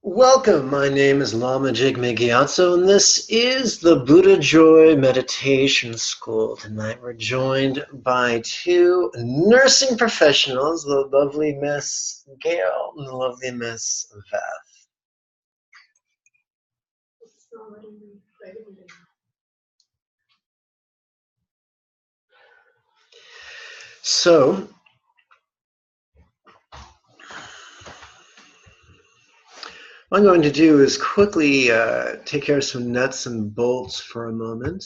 Welcome, my name is Lama Jigme Gyatso, and this is the Buddha Joy Meditation School. Tonight we're joined by two nursing professionals, the lovely Miss Gail and the lovely Miss Beth. So, what I'm going to do is quickly take care of some nuts and bolts for a moment.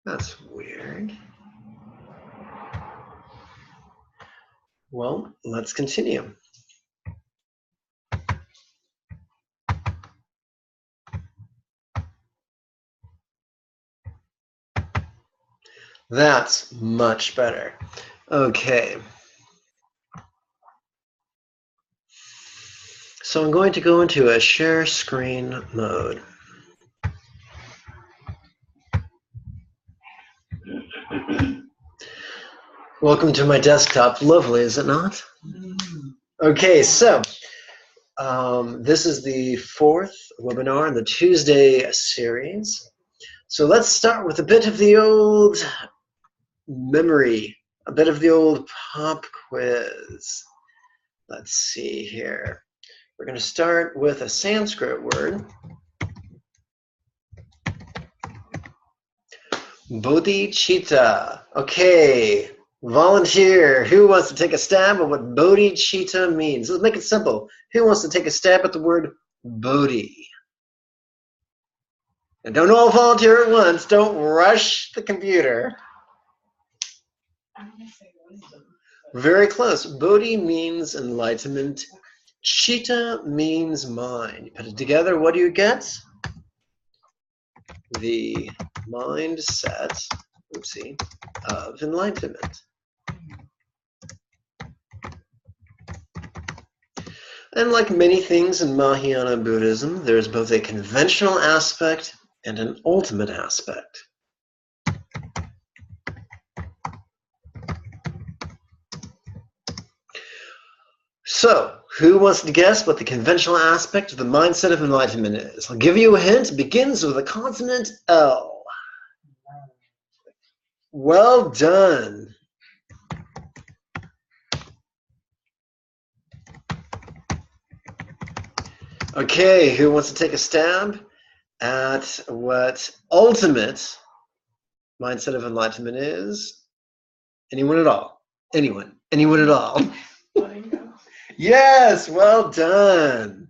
That's weird. Well, let's continue. That's much better. Okay. So I'm going to go into a share screen mode. Welcome to my desktop. Lovely, is it not? Okay, so this is the fourth webinar in the Tuesday series. So let's start with a bit of the old memory, a bit of the old pop quiz. Let's see here. We're going to start with a Sanskrit word. Bodhicitta. Okay, volunteer. Who wants to take a stab at what bodhicitta means? Let's make it simple. Who wants to take a stab at the word bodhi? And don't all volunteer at once. Don't rush the computer. Very close. Bodhi means enlightenment. Chitta means mind. You put it together, what do you get? The mindset, oopsie, of enlightenment. And like many things in Mahayana Buddhism, there's both a conventional aspect and an ultimate aspect. So, who wants to guess what the conventional aspect of the mindset of enlightenment is? I'll give you a hint. It begins with a consonant L. Well done. Okay, who wants to take a stab at what ultimate mindset of enlightenment is? Anyone at all? Anyone? Anyone at all? Letting go. Yes, well done.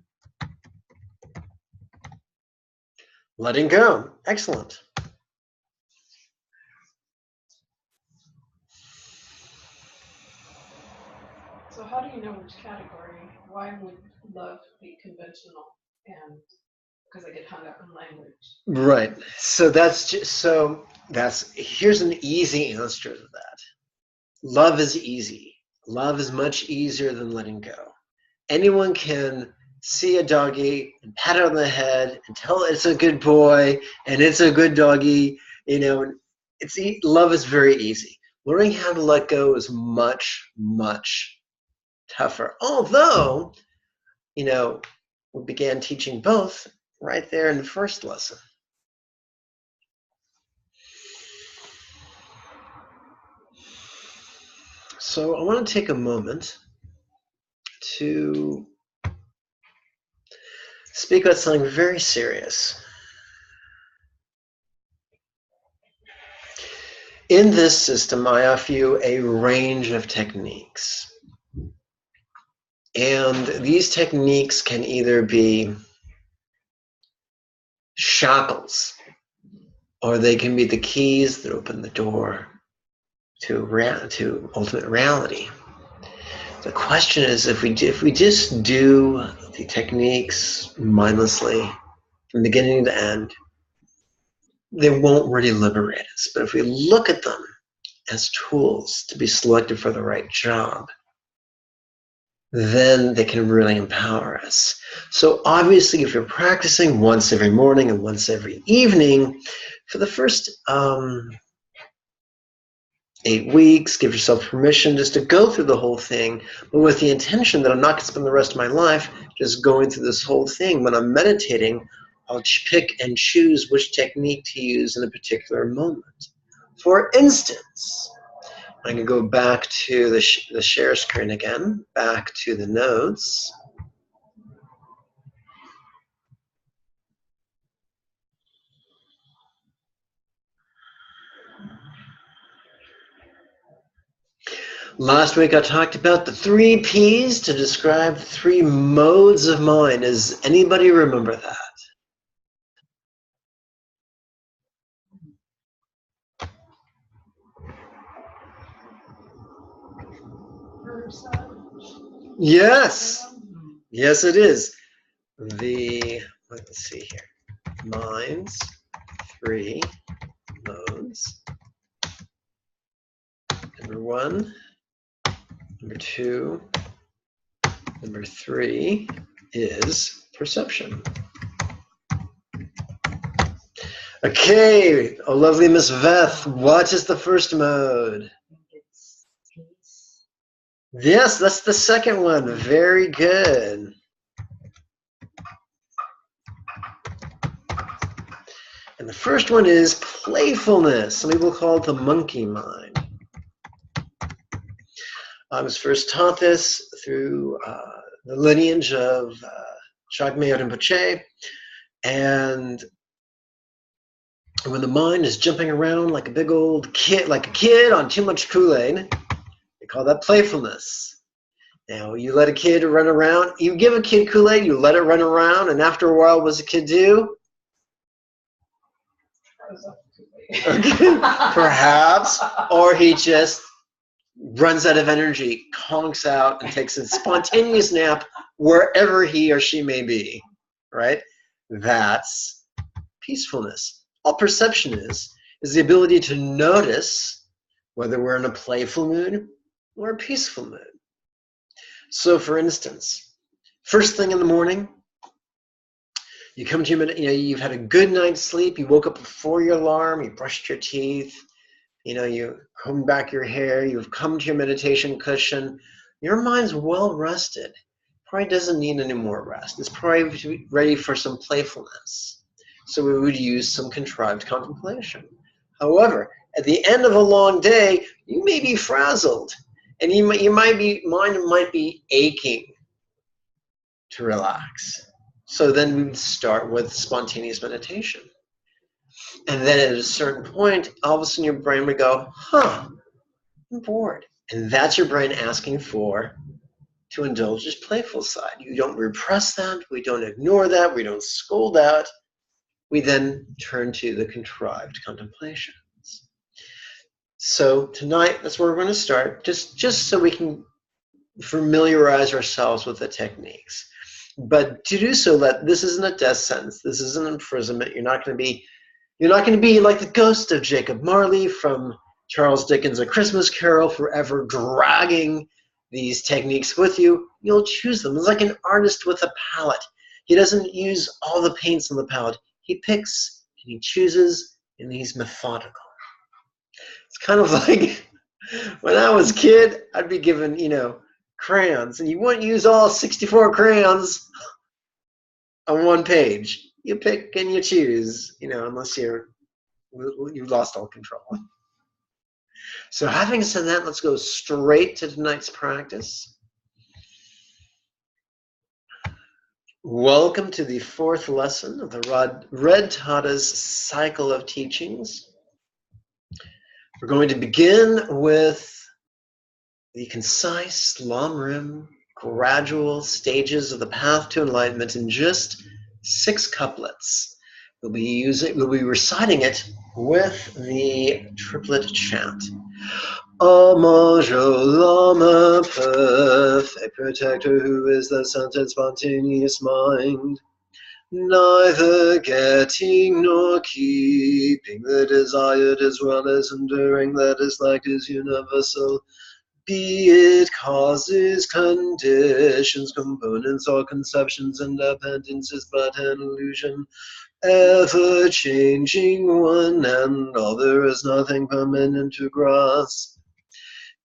Letting go. Excellent. So how do you know which category? Why would love be conventional? And because I get hung up in language. Right. So here's an easy answer to that. Love is easy. Love is much easier than letting go. Anyone can see a doggy and pat it on the head and tell it it's a good boy and it's a good doggy. You know, love is very easy. Learning how to let go is much, much tougher. Although, you know, we began teaching both right there in the first lesson. So I want to take a moment to speak about something very serious. In this system, I offer you a range of techniques. And these techniques can either be shackles, or they can be the keys that open the door to ultimate reality. The question is, if we just do the techniques mindlessly from beginning to end, they won't really liberate us. But if we look at them as tools to be selected for the right job, then they can really empower us. So obviously, if you're practicing once every morning and once every evening, for the first 8 weeks, give yourself permission just to go through the whole thing, but with the intention that I'm not going to spend the rest of my life just going through this whole thing. When I'm meditating, I'll pick and choose which technique to use in a particular moment. For instance, I'm going to go back to the share screen again, back to the notes. Last week I talked about the 3 P's to describe 3 modes of mind. Does anybody remember that? Yes. Yes, it is. Let's see here. Mind's 3 modes. Number 1, number 2, number 3 is perception. Okay, oh lovely Miss Veth, what is the first mode? Yes, that's the second one. Very good. And the first one is playfulness. Some people call it the monkey mind. I was first taught this through the lineage of Jigme Rinpoche. And when the mind is jumping around like a big old kid, like a kid on too much Kool-Aid, they call that playfulness. Now, you let a kid run around, you give a kid Kool-Aid, you let it run around, and after a while, what does a kid do? Perhaps, or he just runs out of energy, conks out, and takes a spontaneous nap wherever he or she may be, right? That's peacefulness. All perception is the ability to notice whether we're in a playful mood or a peaceful mood. So, for instance, first thing in the morning, you come to your, you've had a good night's sleep, you woke up before your alarm, you brushed your teeth, you combed back your hair, you've come to your meditation cushion, your mind's well rested, probably doesn't need any more rest. It's probably ready for some playfulness. So we would use some contrived contemplation. However, at the end of a long day, you may be frazzled, and mind might be aching to relax. So then we would start with spontaneous meditation. And then at a certain point, all of a sudden your brain would go, I'm bored. And that's your brain asking to indulge its playful side. You don't repress that. We don't ignore that. We don't scold that. We then turn to the contrived contemplations. So tonight, that's where we're going to start, just so we can familiarize ourselves with the techniques. But to do so, this isn't a death sentence. This isn't imprisonment. You're not going to be like the ghost of Jacob Marley from Charles Dickens' A Christmas Carol, forever dragging these techniques with you. You'll choose them. It's like an artist with a palette. He doesn't use all the paints on the palette. He picks and he chooses, and he's methodical. It's kind of like when I was a kid, I'd be given, crayons, and you wouldn't use all 64 crayons on one page. You pick and you choose, unless you've lost all control. So having said that, let's go straight to tonight's practice. Welcome to the 4th lesson of the Red Tata's cycle of teachings. We're going to begin with the concise, lam-rim, gradual stages of the path to enlightenment in just 6 couplets. We'll be reciting it with the triplet chant. Amajo Lama, perfect protector, who is the centered spontaneous mind, neither getting nor keeping the desired as well as enduring that is like is universal. be it causes, conditions, components, or conceptions, independences, but an illusion, ever changing one and all. There is nothing permanent to grasp.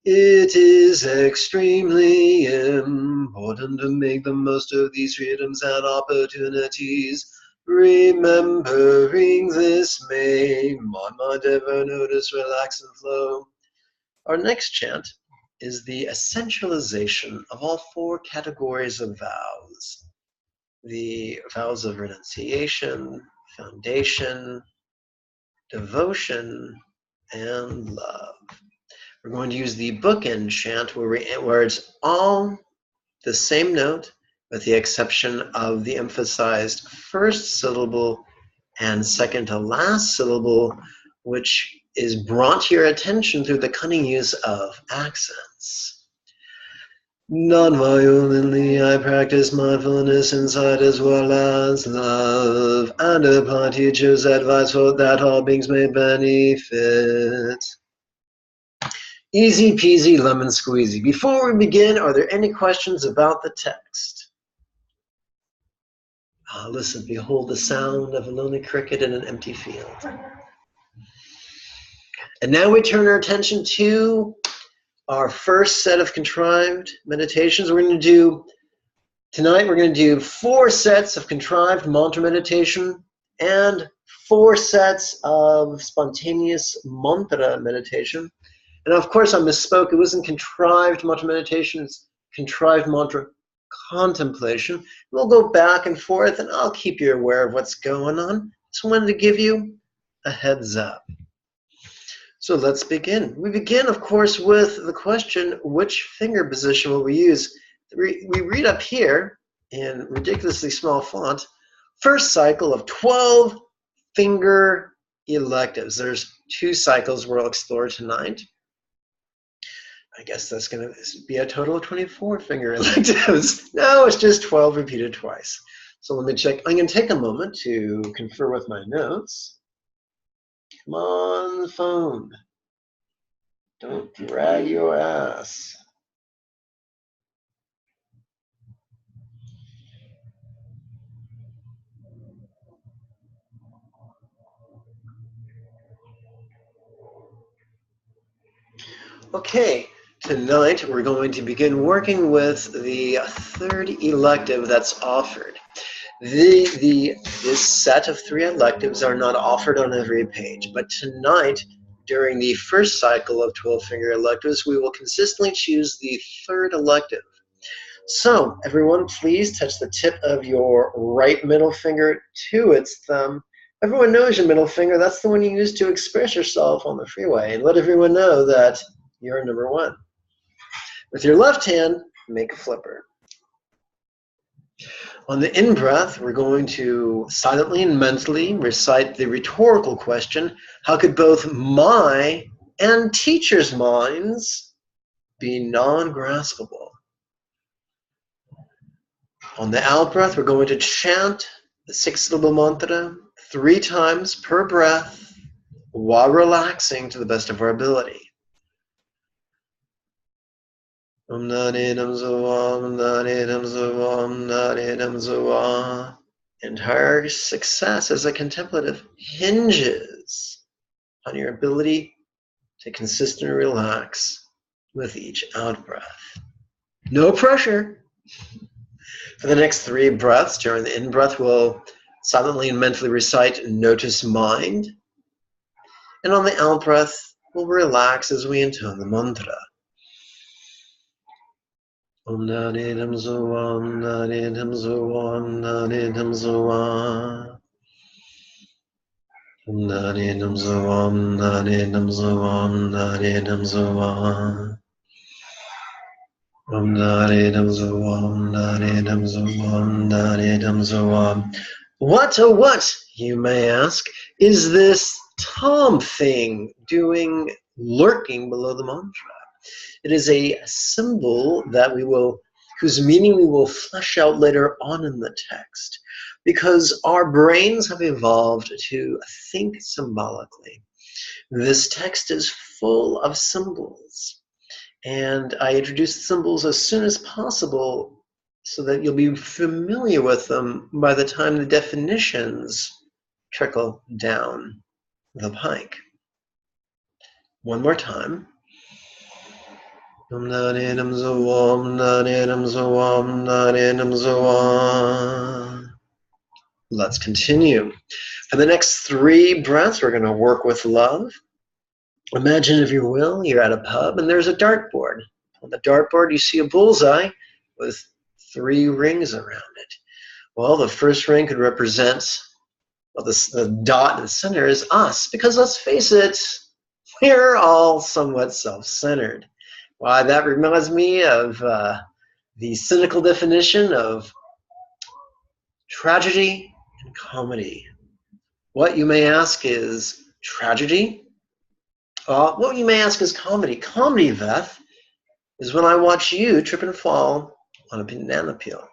It is extremely important to make the most of these freedoms and opportunities. Remembering this may my mind ever notice, relax, and flow. Our next chant is the essentialization of all four categories of vows. The vows of renunciation, foundation, devotion, and love. We're going to use the bookend chant where it's all the same note with the exception of the emphasized first syllable and second to last syllable, which is brought to your attention through the cunning use of accents. Non-violently I practice mindfulness inside as well as love, and apply teachers' advice for that all beings may benefit. Easy peasy lemon squeezy. Before we begin, are there any questions about the text? Listen, behold the sound of a lonely cricket in an empty field. And now we turn our attention to our first set of contrived meditations. Tonight we're going to do 4 sets of contrived mantra meditation and 4 sets of spontaneous mantra meditation. And of course, I misspoke. It wasn't contrived mantra meditation. It's contrived mantra contemplation. We'll go back and forth, and I'll keep you aware of what's going on. Just wanted to give you a heads up. So let's begin. We begin, of course, with the question, which finger position will we use? We read up here in ridiculously small font, first cycle of 12 finger electives. There's 2 cycles we'll explore tonight. I guess that's going to be a total of 24 finger electives. No, it's just 12 repeated twice. So let me check. I'm going to take a moment to confer with my notes. Come on, phone. Don't drag your ass. Okay. Tonight, we're going to begin working with the 3rd elective that's offered. This set of 3 electives are not offered on every page, but tonight, during the first cycle of 12 finger electives, we will consistently choose the 3rd elective. So, everyone, please touch the tip of your right middle finger to its thumb. Everyone knows your middle finger. That's the one you use to express yourself on the freeway. And let everyone know that you're number 1. With your left hand, make a flipper. On the in-breath, we're going to silently and mentally recite the rhetorical question, how could both my and teachers' minds be non-graspable? On the out-breath, we're going to chant the 6-syllable mantra 3 times per breath while relaxing to the best of our ability. Entire success as a contemplative hinges on your ability to consistently relax with each out-breath. No pressure. For the next 3 breaths, during the in-breath, we'll silently and mentally recite notice mind. And on the out-breath, we'll relax as we intone the mantra. Om Nanidam Zoam, Nanidam Zoam, Nanidam Zoam. Om Nanidam Zoam, Nanidam Zoam, Nanidam Zoam. Om Nanidam Zoam, Nanidam Zoam, Nanidam Zoam. What, oh what, you may ask, is this Tom thing doing lurking below the mantra? It is a symbol that whose meaning we will flesh out later on in the text, because our brains have evolved to think symbolically. This text is full of symbols, And I introduce the symbols as soon as possible so that you'll be familiar with them by the time the definitions trickle down the pike. One more time. Let's continue. For the next 3 breaths, we're going to work with love. Imagine, if you will, you're at a pub and there's a dartboard. On the dartboard, you see a bullseye with 3 rings around it. Well, the first ring could represent, well, the dot in the center is us, because let's face it, we're all somewhat self-centered. Why, that reminds me of the cynical definition of tragedy and comedy. What you may ask is tragedy. What you may ask is comedy. Comedy, Beth, is when I watch you trip and fall on a banana peel.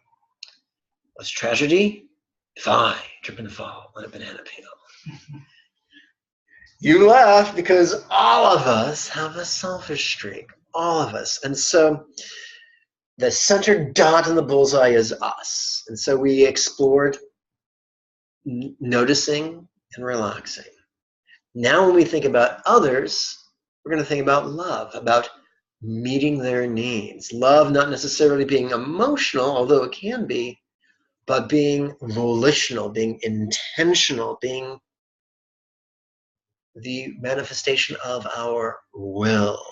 What's tragedy? If I trip and fall on a banana peel. You laugh because all of us have a selfish streak. All of us. And so the center dot in the bullseye is us. And so we explored noticing and relaxing. Now when we think about others, we're going to think about love, about meeting their needs. Love not necessarily being emotional, although it can be, but being volitional, being intentional, being the manifestation of our will.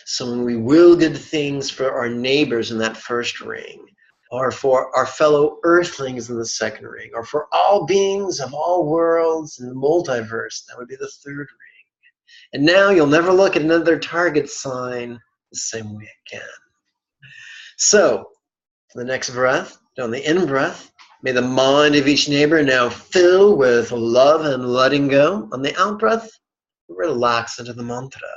So when we will good things for our neighbors in that first ring, or for our fellow earthlings in the second ring, or for all beings of all worlds in the multiverse, that would be the third ring. And now you'll never look at another target sign the same way again. So, for the next breath, on the in-breath, may the mind of each neighbor now fill with love and letting go. On the out-breath, relax into the mantra.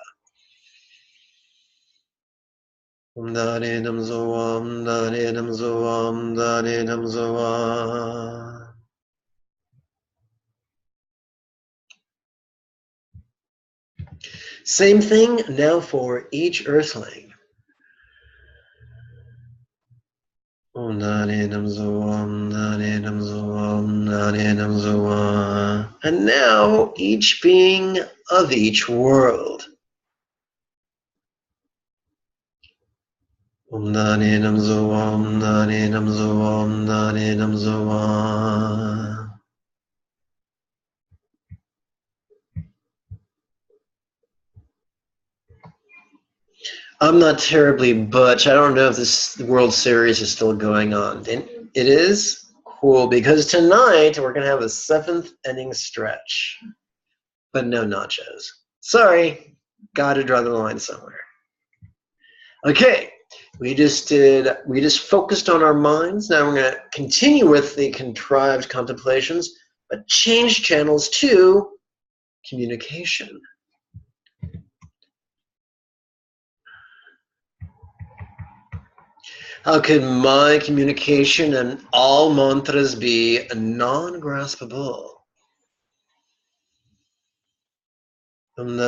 Da-de-dum zoam, da-de-dum zoam, da-de-dum zoam. Same thing now for each earthling. And now each being of each world. I'm not terribly butch. I don't know if this World Series is still going on. It is? Cool, because tonight we're going to have a 7th inning stretch. But no nachos. Sorry, got to draw the line somewhere. Okay, we just focused on our minds. Now we're going to continue with the contrived contemplations, but change channels to communication. How could my communication and all mantras be non-graspable? And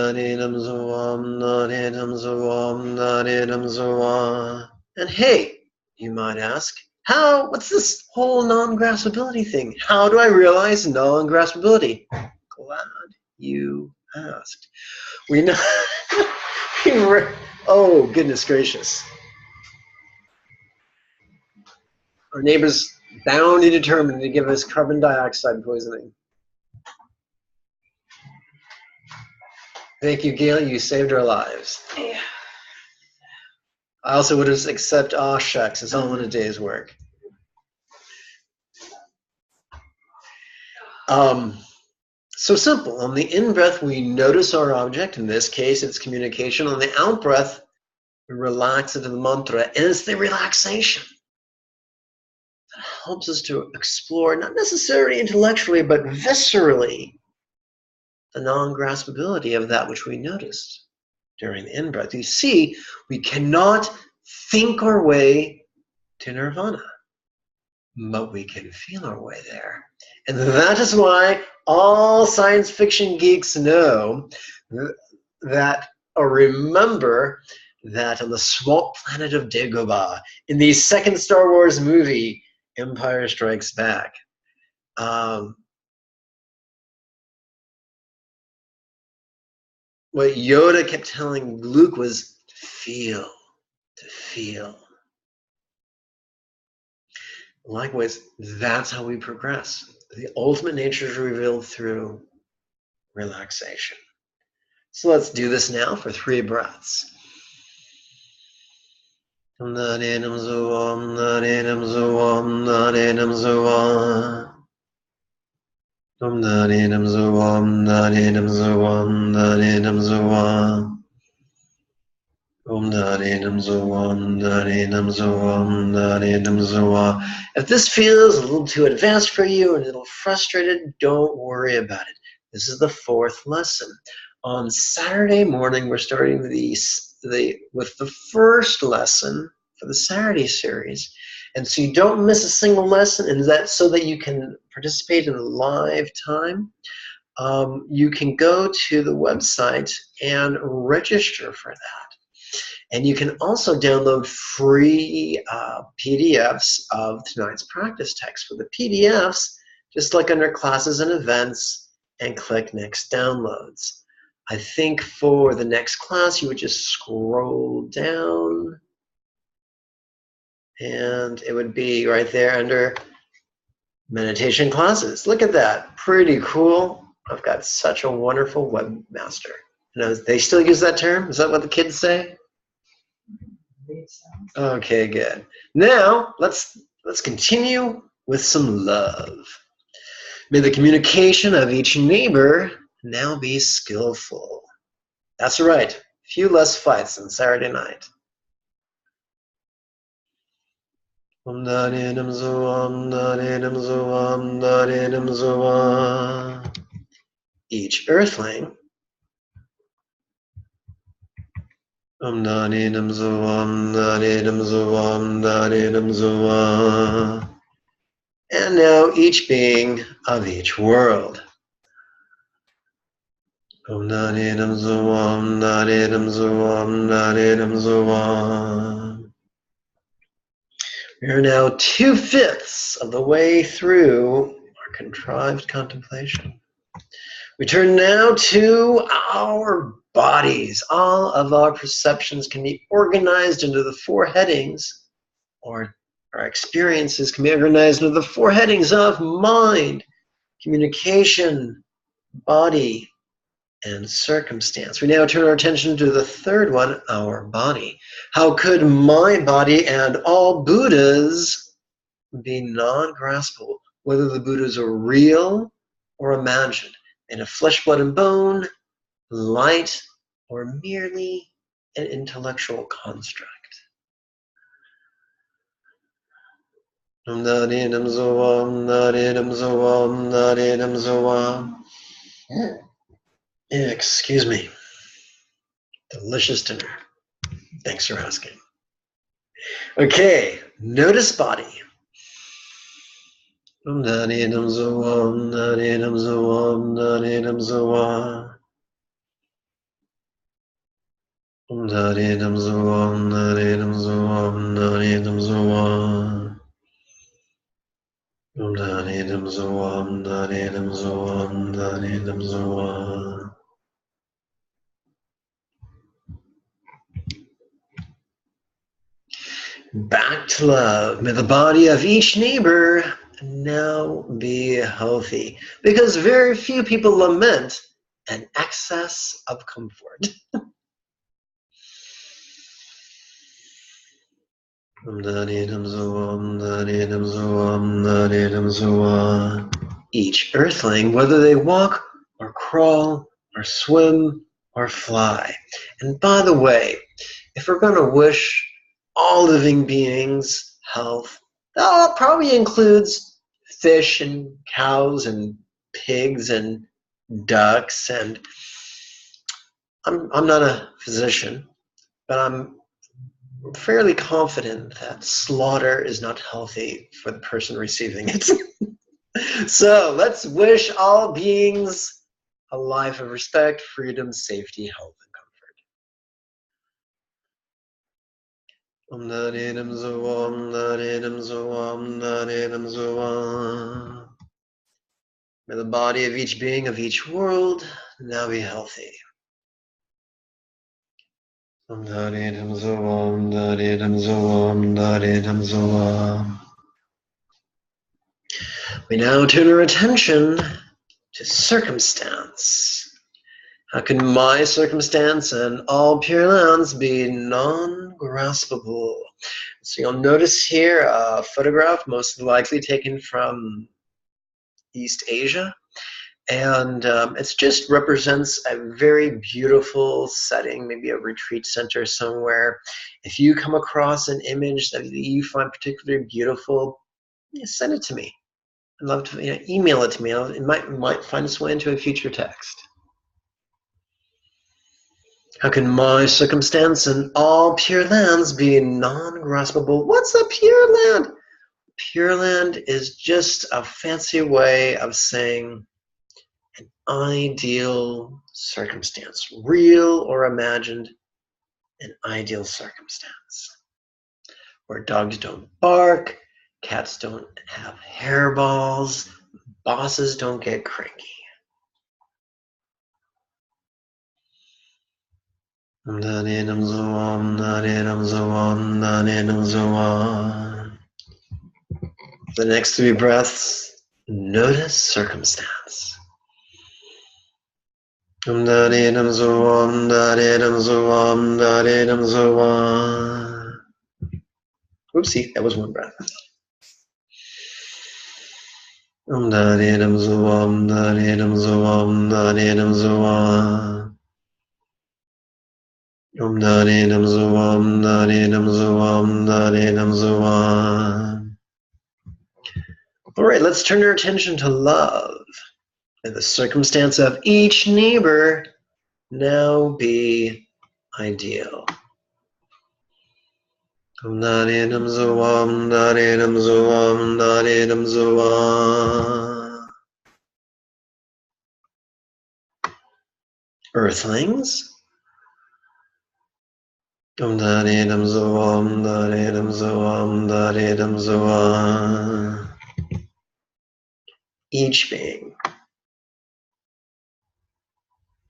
hey, you might ask, what's this whole non-graspability thing? How do I realize non-graspability? Glad you asked. We know, oh goodness gracious. Our neighbor's bound and determined to give us carbon dioxide poisoning. Thank you, Gail. You saved our lives. Yeah. I also would have accepted, oh shucks, it's all in a day's work. So simple. On the in-breath, we notice our object. In this case, it's communication. On the out-breath, we relax into the mantra. And it's the relaxation that helps us to explore, not necessarily intellectually, but viscerally, the non-graspability of that which we noticed during the in-breath. You see, we cannot think our way to nirvana, but we can feel our way there. And that is why all science fiction geeks know that, or remember, that on the swamp planet of Dagobah, in the second Star Wars movie, Empire Strikes Back, what Yoda kept telling Luke was to feel, to feel. Likewise, that's how we progress. The ultimate nature is revealed through relaxation. So let's do this now for 3 breaths. If this feels a little too advanced for you and a little frustrated, don't worry about it. This is the 4th lesson. On Saturday morning, we're starting with the first lesson for the Saturday series. And so you don't miss a single lesson, and that's so that you can participate in live time. You can go to the website and register for that. And you can also download free PDFs of tonight's practice text. For the PDFs, just click under classes and events and click next downloads. I think for the next class, you would just scroll down and it would be right there under meditation classes. Look at that, pretty cool. I've got such a wonderful webmaster. They still use that term? Is that what the kids say? Okay, good. Now, let's continue with some love. May the communication of each neighbor now be skillful. That's right. Few less fights on Saturday night. Each earthling and now each being of each world. We are now 2/5 of the way through our contrived contemplation. We turn now to our bodies. All of our perceptions can be organized into the 4 headings, or our experiences can be organized into the 4 headings of mind, communication, body, and circumstance. We now turn our attention to the 3rd one, our body. How could my body and all Buddhas be non-graspable, whether the Buddhas are real or imagined, in a flesh, blood, and bone, light, or merely an intellectual construct? Excuse me. Delicious dinner. Thanks for asking. Okay, notice body. Back to love. May the body of each neighbor now be healthy, because very few people lament an excess of comfort. Each earthling, whether they walk or crawl or swim or fly. And by the way, if we're going to wish all living beings health, that probably includes fish and cows and pigs and ducks. And I'm not a physician, but I'm fairly confident that slaughter is not healthy for the person receiving it. So let's wish all beings a life of respect, freedom, safety, health, Om Narinam Zoam, Narinam Zoam, Narinam Zoam. May the body of each being of each world now be healthy. Om Narinam Zoam, Narinam Zoam, Narinam Zoam. We now turn our attention to circumstance. How can my circumstance and all pure lands be non-graspable? So you'll notice here a photograph most likely taken from East Asia. And it just represents a very beautiful setting, maybe a retreat center somewhere. If you come across an image that you find particularly beautiful, send it to me. I'd love to email it to me. It might find its way into a future text. How can my circumstance and all pure lands be non-graspable? What's a pure land? Pure land is just a fancy way of saying an ideal circumstance, real or imagined, an ideal circumstance. Where dogs don't bark, cats don't have hairballs, bosses don't get cranky. Narinam Zoam, Narinam Zoam, Narinam Zoam. The next 3 breaths, notice circumstance. Narinam Zoam, Narinam Zoam, Narinam Zoam. Oopsie, that was 1 breath. Narinam Zoam, Narinam Zoam, Narinam Zoam. Om Narinam Zoam, Narinam Zoam, Narinam Zoam. All right, let's turn our attention to love. May the circumstance of each neighbor now be ideal. Om Narinam Zoam, Narinam Zoam, Narinam Zoam. Earthlings. Om Narinam Zoam, Narinam Zoam, Narinam Zoam. Each being.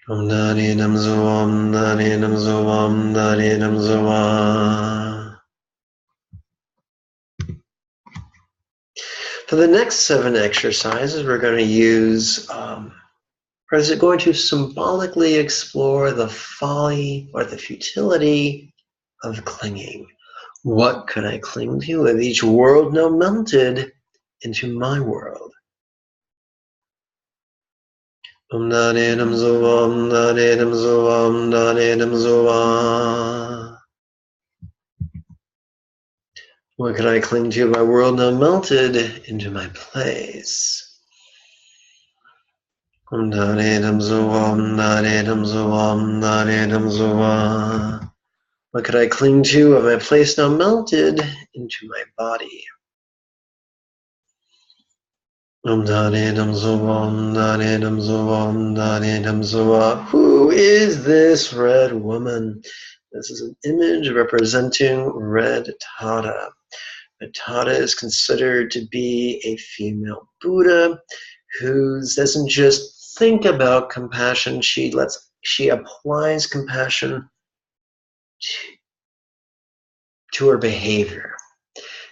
Om Narinam Zoam, Narinam Zoam, Narinam Zoam. For the next 7 exercises, we're going to use, we're going to symbolically explore the folly or the futility of clinging. What could I cling to if each world now melted into my world? Om Narinam Zoam, Narinam Zoam, Narinam Zoam. What could I cling to if my world now melted into my place? Om Narinam Zoam, Narinam Zoam, Narinam Zoam. What could I cling to if my place now melted into my body? Om Narinam Zoam, Narinam Zoam, Narinam Zoam. Who is this red woman? This is an image representing Red Tara. Red Tara is considered to be a female Buddha who doesn't just think about compassion, she applies compassion to her behavior.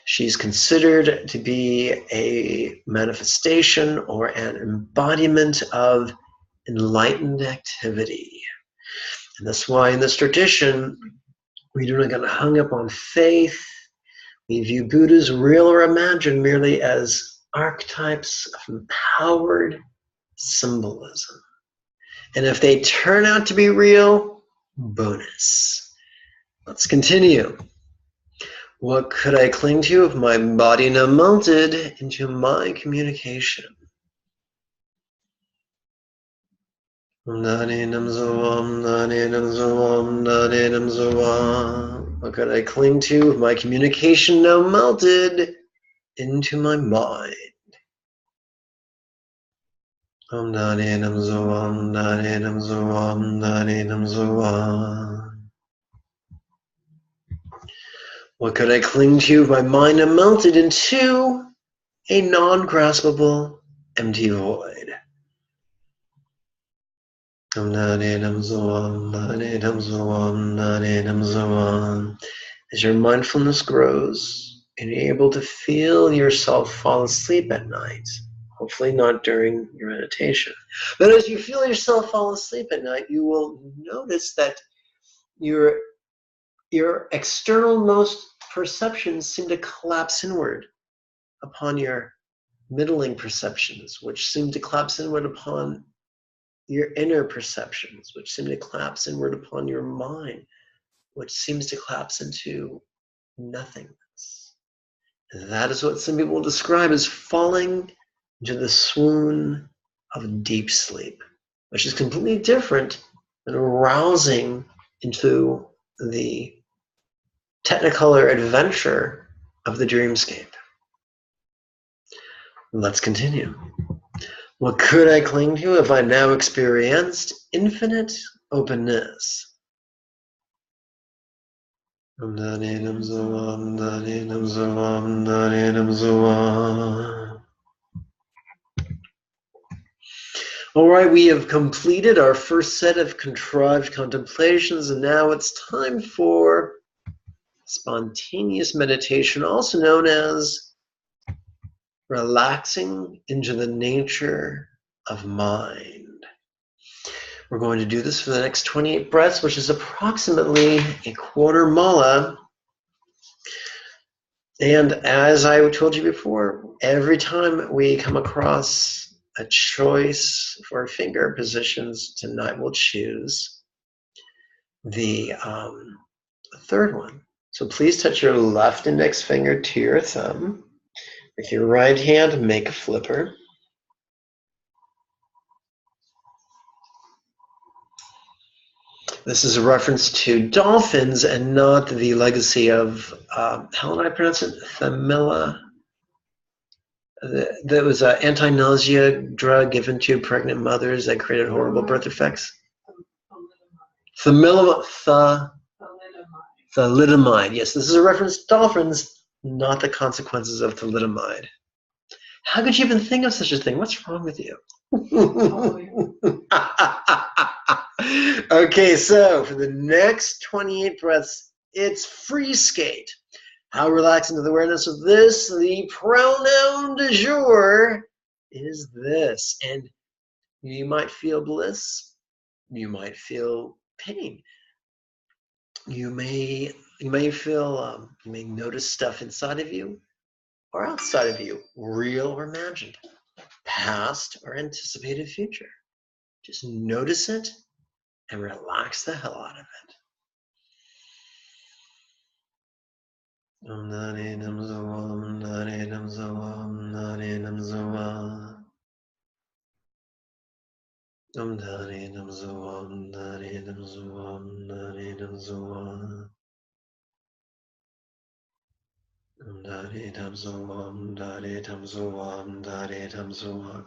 She's considered to be a manifestation or an embodiment of enlightened activity. And that's why in this tradition, we do not get hung up on faith. We view Buddhas, real or imagined, merely as archetypes of empowered symbolism. And if they turn out to be real, bonus. Let's continue. What could I cling to if my body now melted into my communication? Narinam Zoam, Narinam Zoam, Narinam Zoam. What could I cling to if my communication now melted into my mind? Om Narinam Zoam, Narinam Zoam, Narinam Zoam. What could I cling to if my mind am melted into a non-graspable empty void? As your mindfulness grows and you're able to feel yourself fall asleep at night, hopefully not during your meditation, but as you feel yourself fall asleep at night, you will notice that your external-most perceptions seem to collapse inward upon your middling perceptions, which seem to collapse inward upon your inner perceptions, which seem to collapse inward upon your mind, which seems to collapse into nothingness. And that is what some people describe as falling into the swoon of deep sleep, which is completely different than arousing into the technicolor adventure of the dreamscape. Let's continue. What could I cling to if I now experienced infinite openness? All right, we have completed our first set of contrived contemplations, and now it's time for spontaneous meditation, also known as relaxing into the nature of mind. We're going to do this for the next 28 breaths, which is approximately a quarter mala. And as I told you before, every time we come across a choice for finger positions, tonight we'll choose the third one. So please touch your left index finger to your thumb. With your right hand, make a flipper. This is a reference to dolphins and not the legacy of, how would I pronounce it? Thamilla. That was an anti-nausea drug given to pregnant mothers that created horrible birth effects. Thalidomide. Yes, this is a reference to dolphins, not the consequences of thalidomide. How could you even think of such a thing? What's wrong with you? Okay, so for the next 28 breaths, it's free skate. How relaxing to the awareness of this, the pronoun du jour is this. And you might feel bliss, you might feel pain. You may feel, you may notice stuff inside of you or outside of you, real or imagined, past or anticipated future. Just notice it and relax the hell out of it.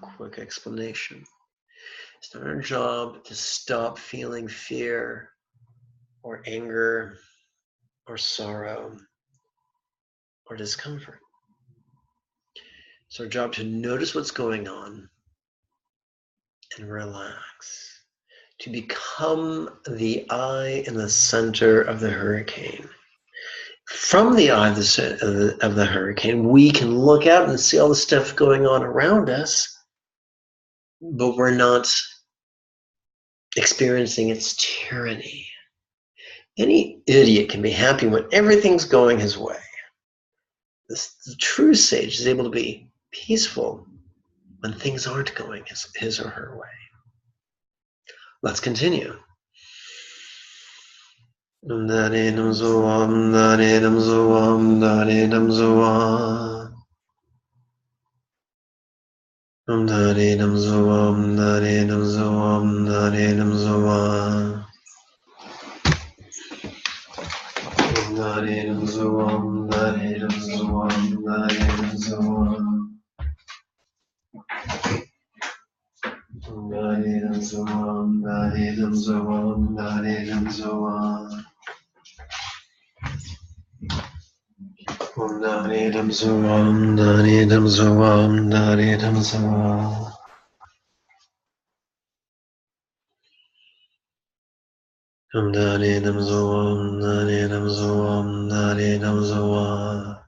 Quick explanation. It's not our job to stop feeling fear or anger or sorrow or discomfort. It's our job to notice what's going on and relax, to become the eye in the center of the hurricane. From the eye of the hurricane, we can look out and see all the stuff going on around us, but we're not experiencing its tyranny. Any idiot can be happy when everything's going his way. The true sage is able to be peaceful when things aren't going his or her way. Let's continue. Om Dani Dam Zuam Dani Dam Zuam Dani Dam Zuam. Om Dani Dam Zuam Dani Dam Zuam Dani Dam Zuam.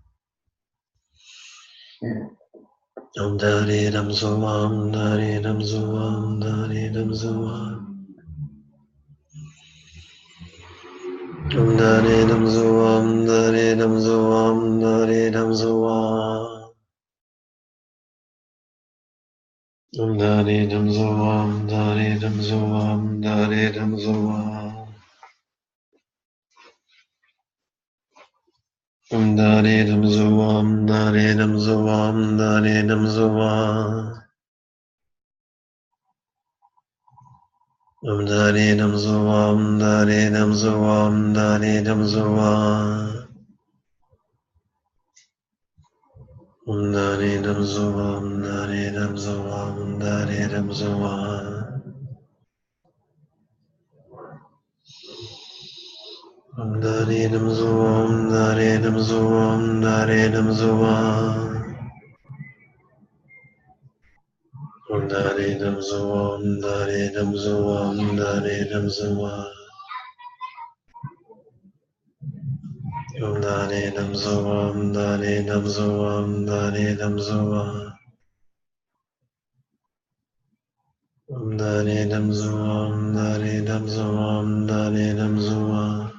Om Dani Dam Zuam Dani Dam Zuam Dani Dam Zuam. Om Dani Dam Zuam Dani Dam Zuam Dani Dam Zuam. Om Dani Dam Zuam Dani Dam Zuam Dani Dam Zuam. Om Dani Dam Zuam Dani Dam Zuam Dani Dam Zuam. Om Dani Dam Zuam Dani Dam Zuam Dani Dam Zuam. Om Dani Dam Zuam Dani Dam Zuam Dani Dam Zuam. Om Dani Dam Zuam Dani Dam Zuam Dani Dam Zuam. Om Dani Dam Zuam Dani Dam Zuam Dani Dam Zuam. Om Dani Dam Zuam Dani Dam Zuam Dani Dam Zuam. Om Dani Dam Zuam Dani Dam Zuam Dani Dam Zuam.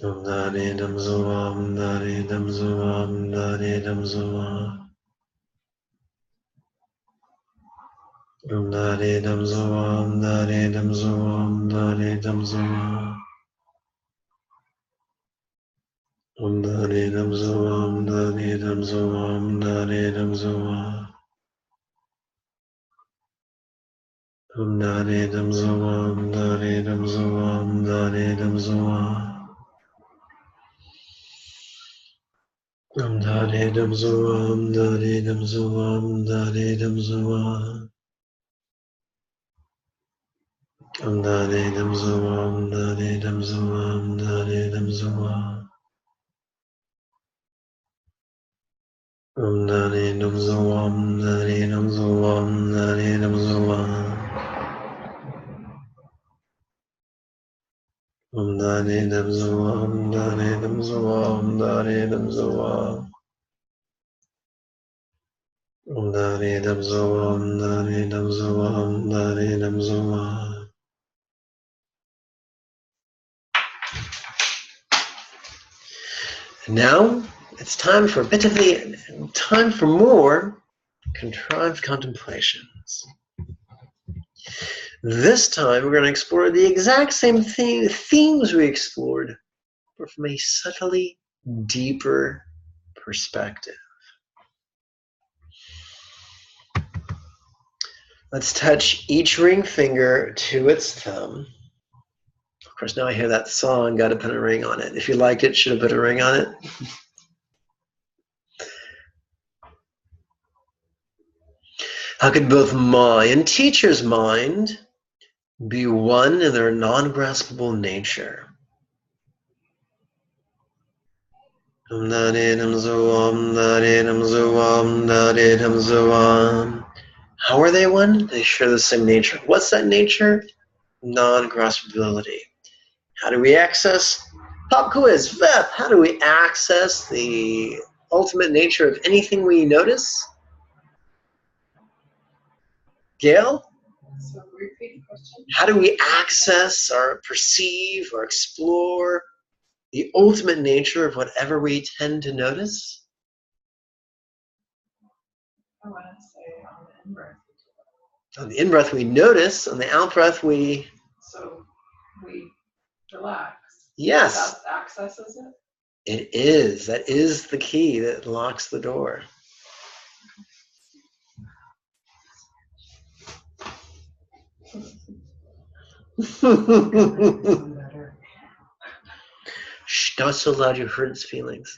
Om Dani Dam Zuam Dani Dam Zuam Dani Dam Zuam. Om Dani Dam Zuam Dani Dam Zuam Dani Dam Zuam. Om Dani Dam Zuam Dani Dam Zuam Dani Dam Zuam. Om Dani Dam Zuam Dani Dam Zuam Dani Dam Zuam. Om Dani Dam Zuam Dani Dam Zuam Dani Dam Zuam. Om Dani Dam Zuam Dani Dam Zuam Dani Dam Zuam. Om Dani Dam Zuam Dani Dam Zuam Dani Dam Zuam. Om Dani Dam Zuam Dani Dam Zuam Dani Dam Zuam. Om Dani Dam Zuam Dani Dam Zuam Dani Dam Zuam. Now it's time for a bit of time for more contrived contemplations. This time we're going to explore the exact same themes we explored, but from a subtly deeper perspective. Let's touch each ring finger to its thumb. Of course, now I hear that song, Got to Put a Ring on It. If you liked it, should have put a ring on it. How could both mind and teacher's mind be one in their non-graspable nature? How are they one? They share the same nature. What's that nature? Non-graspability. How do we access? Pop quiz, Veth, how do we access the ultimate nature of anything we notice? Gail? So repeat the question. How do we access or perceive or explore the ultimate nature of whatever we tend to notice? I want to say on the in-breath. On the in-breath we notice, on the out-breath we... So we relax. Yes. That accesses it? It is. That is the key that locks the door. Shh, not so loud you hurt its feelings.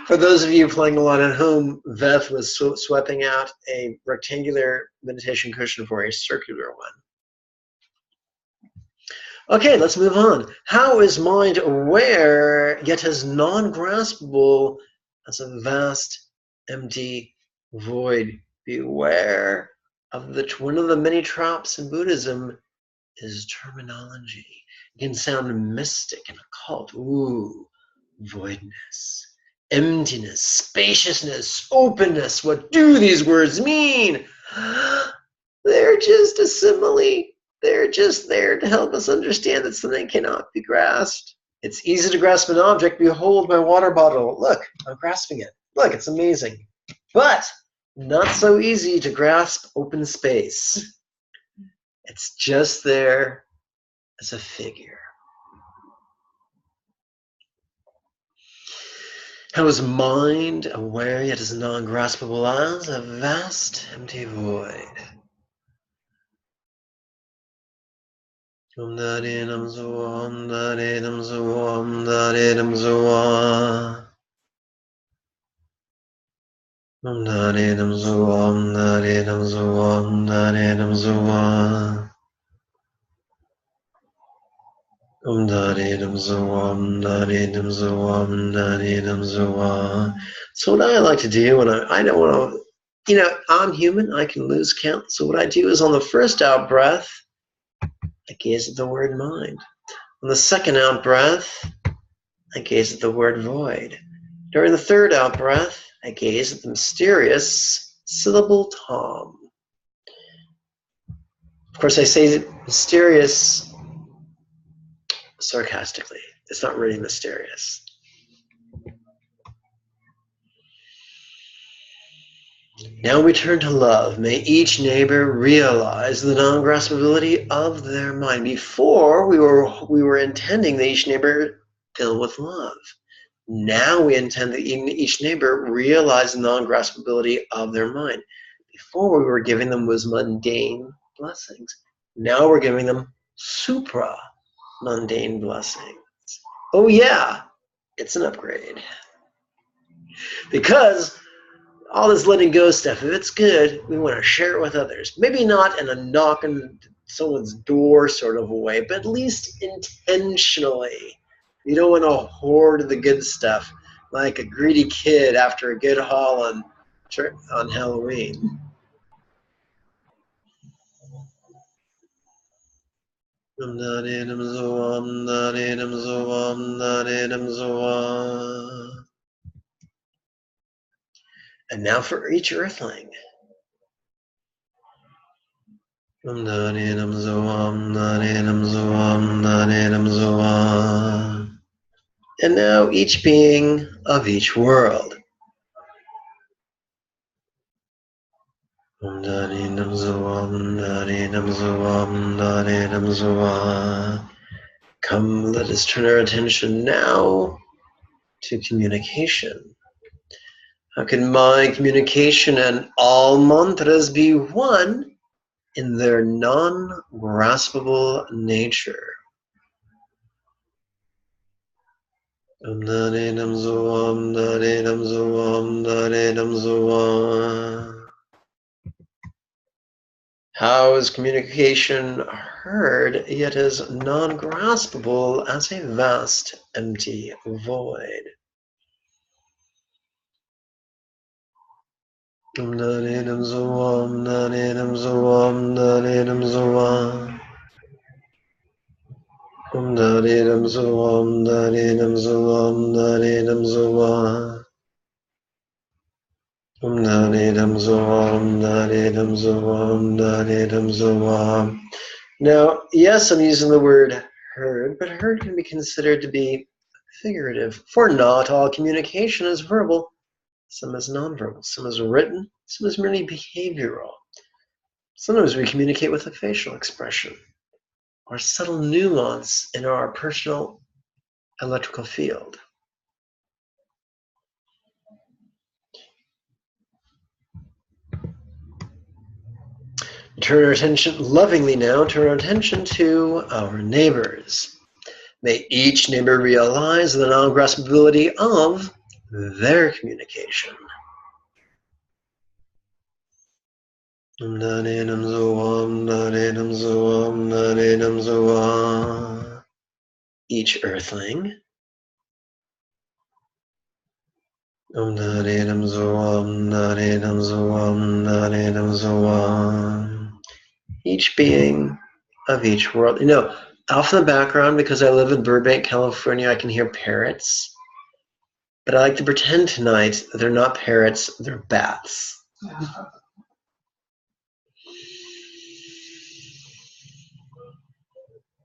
For those of you playing along at home, Veth was sweeping out a rectangular meditation cushion for a circular one. Okay, let's move on. How is mind aware yet as non-graspable as a vast, empty void? Beware of one of the many traps in Buddhism is terminology. It can sound mystic and occult. Ooh, voidness, emptiness, spaciousness, openness. What do these words mean? They're just a simile. They're just there to help us understand that something cannot be grasped. It's easy to grasp an object. Behold my water bottle. Look, I'm grasping it. Look, it's amazing. But not so easy to grasp open space. It's just there as a figure. How is mind aware yet is non-graspable as a vast empty void? Om Dare Nam Zoa, Om Dare Nam Zoa, Om Dare Nam Zoa. Om Dare Nam Zoa, Om Dare Nam Zoa, Om Dare Nam Zoa. Om Dare Nam Zoa, Om Dare Nam Zoa, Om Dare Nam Zoa. So what I like to do when I don't want to, I'm human, I can lose count. So what I do is on the first out breath, I gaze at the word mind. On the second out breath, I gaze at the word void. During the third out breath, I gaze at the mysterious syllable Tom. Of course, I say mysterious sarcastically. It's not really mysterious. Now we turn to love. May each neighbor realize the non-graspability of their mind. Before, we were intending that each neighbor fill with love. Now we intend that each neighbor realize the non-graspability of their mind. Before, we were giving them was mundane blessings. Now we're giving them supra-mundane blessings. Oh yeah, it's an upgrade. Because all this letting go stuff, if it's good, we want to share it with others. Maybe not in a knock on someone's door sort of a way, but at least intentionally. You don't want to hoard the good stuff like a greedy kid after a good haul on Halloween. And now for each earthling. And now each being of each world. Come, let us turn our attention now to communication. How can mind, communication, and all mantras be one in their non-graspable nature? How is communication heard yet is non-graspable as a vast empty void? How Now, yes, I'm using the word heard, but heard can be considered to be figurative, for not all communication is verbal. Some is nonverbal, some is written, some is merely behavioral. Sometimes we communicate with a facial expression or subtle nuance in our personal electrical field. Turn our attention lovingly now, turn our attention to our neighbors. May each neighbor realize the non-graspability of their communication. Narinam Zoam, Narinam Zoam, Narinam Zoam. Each earthling. Narinam Zoam, Narinam Zoam, Narinam Zoam. Each being of each world. You know, off in the background, because I live in Burbank, California, I can hear parrots. But I like to pretend tonight that they're not parrots, they're bats.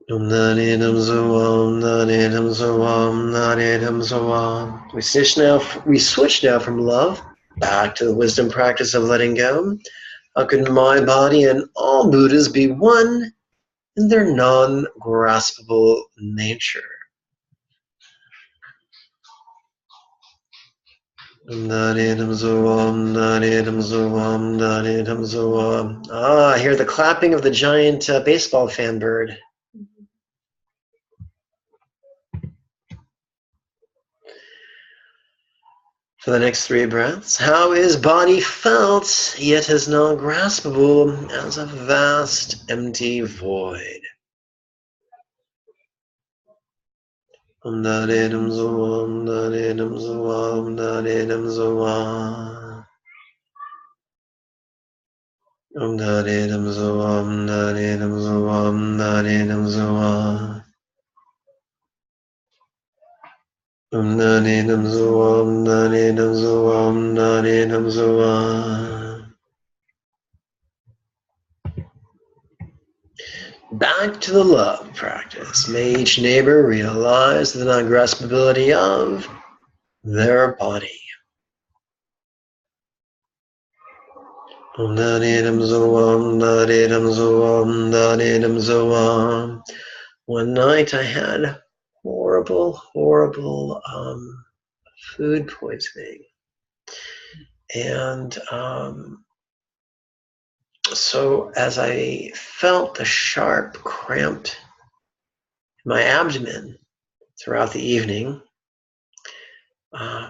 Narinam Zoam, Narinam Zoam, Narinam Zoam. We switch now from love back to the wisdom practice of letting go. How can my body and all Buddhas be one in their non-graspable nature? Narinam Zoam, Narinam Zoam, Narinam Zoam. Ah, I hear the clapping of the giant baseball fan bird. For the next 3 breaths, how is body felt, yet as non-graspable as a vast empty void? Narinam Zoam, Narinam Zoam, Narinam Zoam. Narinam Zoam, Narinam Zoam, Narinam Zoam. Narinam Zoam, Narinam Zoam, Narinam Zoam. Back to the love practice. May each neighbor realize the non-graspability of their body. Narinam Zoam, Narinam Zoam, Narinam Zoam. One night I had horrible food poisoning. And so as I felt the sharp cramp in my abdomen throughout the evening, I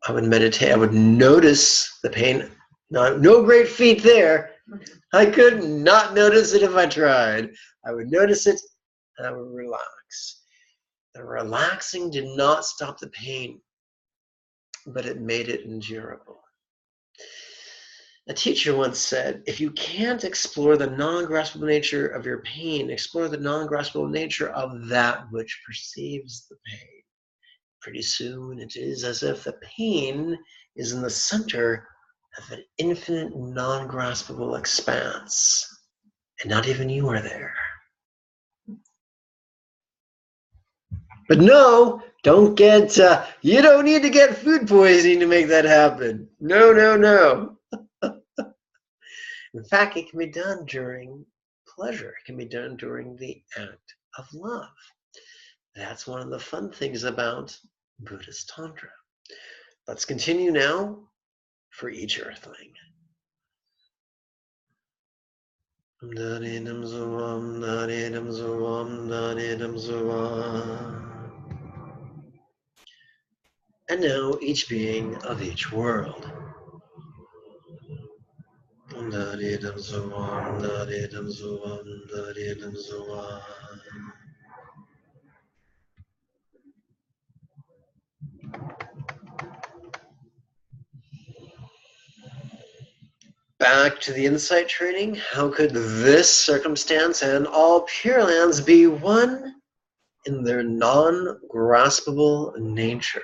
would meditate. I would notice the pain. No great feat there. I could not notice it if I tried. I would notice it and I would relax. The relaxing did not stop the pain, but it made it endurable. A teacher once said, if you can't explore the non-graspable nature of your pain, explore the non-graspable nature of that which perceives the pain. Pretty soon it is as if the pain is in the center of an infinite non-graspable expanse, and not even you are there. But no, don't get, you don't need to get food poisoning to make that happen. No, no, no. In fact, it can be done during pleasure. It can be done during the act of love. That's one of the fun things about Buddhist Tantra. Let's continue now for each earthling. Narinam Zoam, Narinam Zoam, Narinam Zoam. And now each being of each world. Narinam Zoam, Narinam Zoam, Narinam Zoam. Back to the insight training. How could this circumstance and all Pure Lands be one in their non-graspable nature?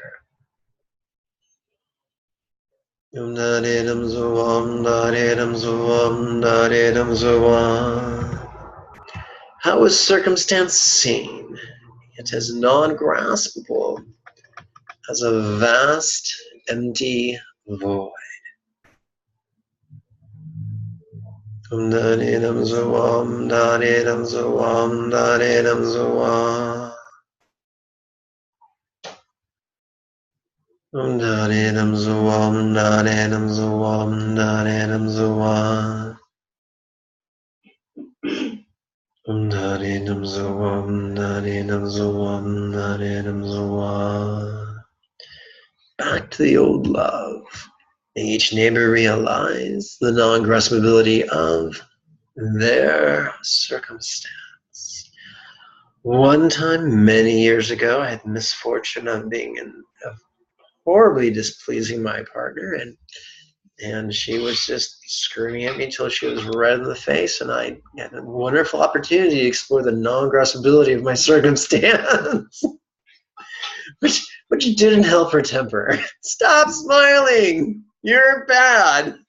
Narinam Zoam, Narinam Zoam, Narinam Zoam. How is circumstance seen? It is non-graspable as a vast, empty void. Narinam Zoam, Narinam Zoam, Narinam Zoam. Narinam Zoam, Narinam Zoam, Narinam Zoam. Narinam Zoam, Narinam Zoam, Narinam Zoam. Back to the old love. May each neighbor realize the non-graspability of their circumstance. One time, many years ago, I had the misfortune of horribly displeasing my partner, and she was just screaming at me till she was red in the face, and I had a wonderful opportunity to explore the non-graspability of my circumstance, which didn't help her temper. Stop smiling! You're bad!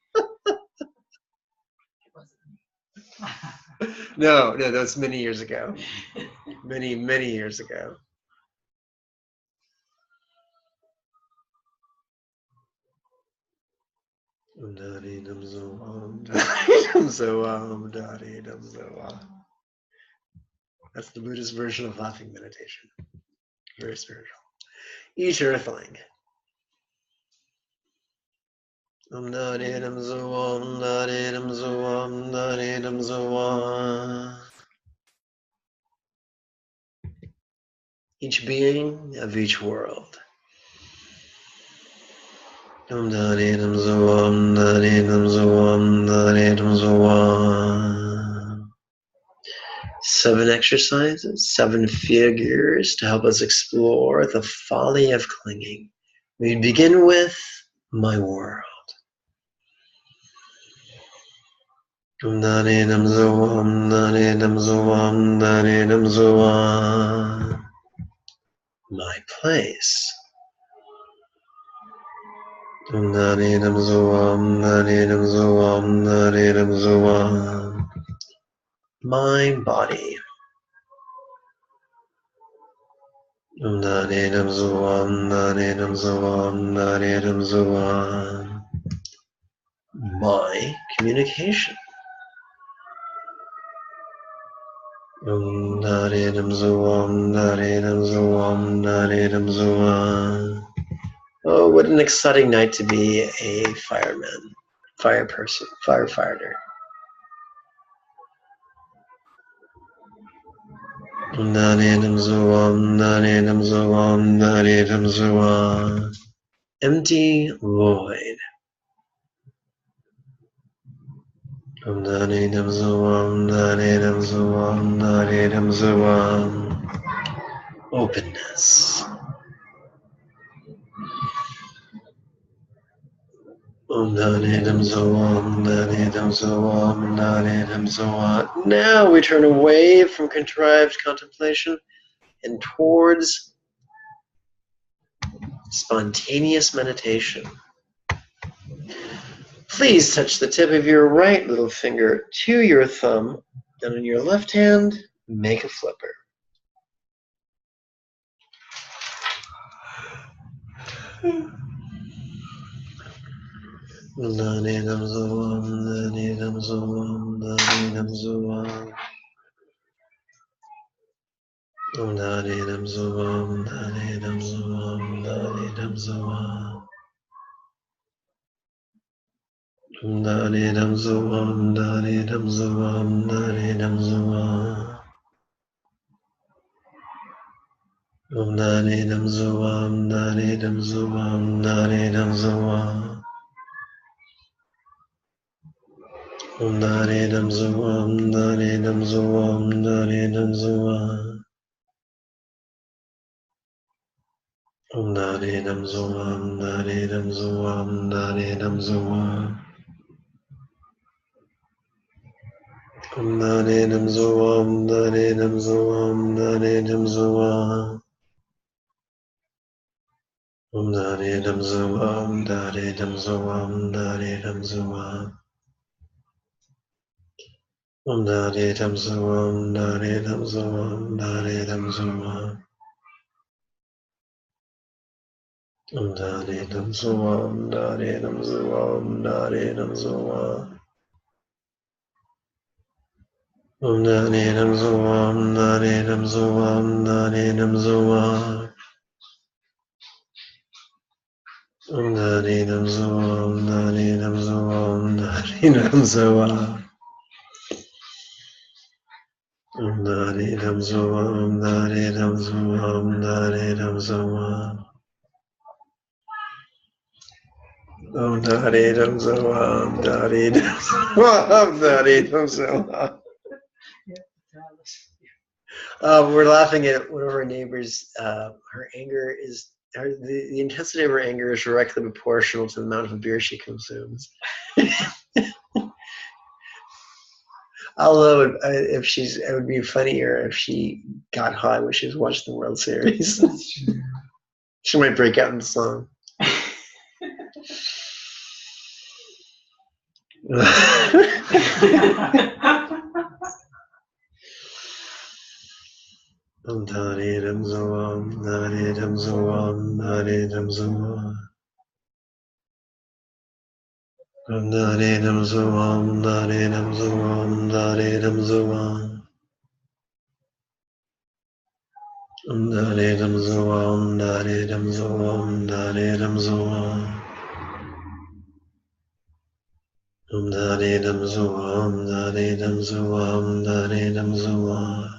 No, that's many years ago. Many years ago. That's the Buddhist version of laughing meditation. Very spiritual. Each earthling. Each being of each world. 7 exercises, 7 figures to help us explore the folly of clinging. We begin with my world. My place. My body. My communication. Oh, what an exciting night to be a fireman, fireperson, firefighter. Empty void. Openness. Now we turn away from contrived contemplation and towards spontaneous meditation. Please touch the tip of your right little finger to your thumb, and on your left hand, make a flipper. Om Dari Dum So Om Dari Dum So Om Dari Dum So Om. We're laughing at one of our neighbors. Her anger is, the intensity of her anger is directly proportional to the amount of beer she consumes. Although, if she's, it would be funnier if she got high when she was watching the World Series. She might break out in song. Om Dari Dum So Om Dari Dum So Om Dari Dum So Om. Om Dari Dum So Om Dari Dum So Om Dari Dum So Om. Om Dari Dum So Om Dari Dum So Om Dari Dum So Om. Om Dari Dum So Om Dari Dum So Om Dari Dum So Om.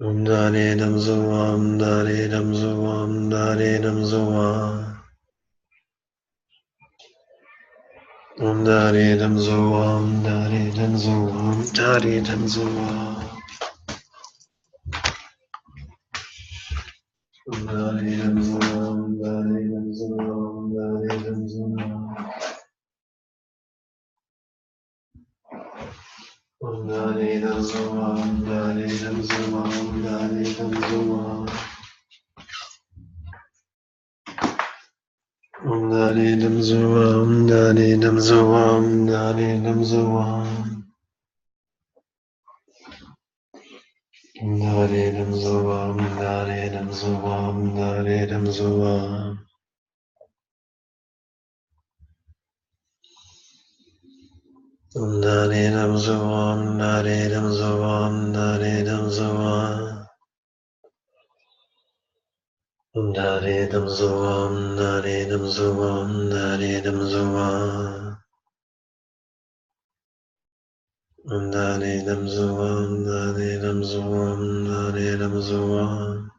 Om Dari Dum So Om Dari Dum So Om Dari Dum So Om. Om Dari Dum So Om Dari Dum So Om Dari Dum So Om. Om Dari Dum So Om Dari Dum So Om Dari Dum So Om. Om Dari Dum So Om Dari Dum So Om Dari Dum So Om. Om Dari Dum So Om Dari Dum So Om Dari Dum So Om. Om Dari Dum So Om Dari Dum So Om Dari Dum So Om. Om Dari Dum So Om Dari Dum So Om Dari Dum So Om. Om Dari Dum So Om Dari Dum So Om Dari Dum So Om. Om Dari Dum So Om Dari Dum So Om Dari Dum So Om.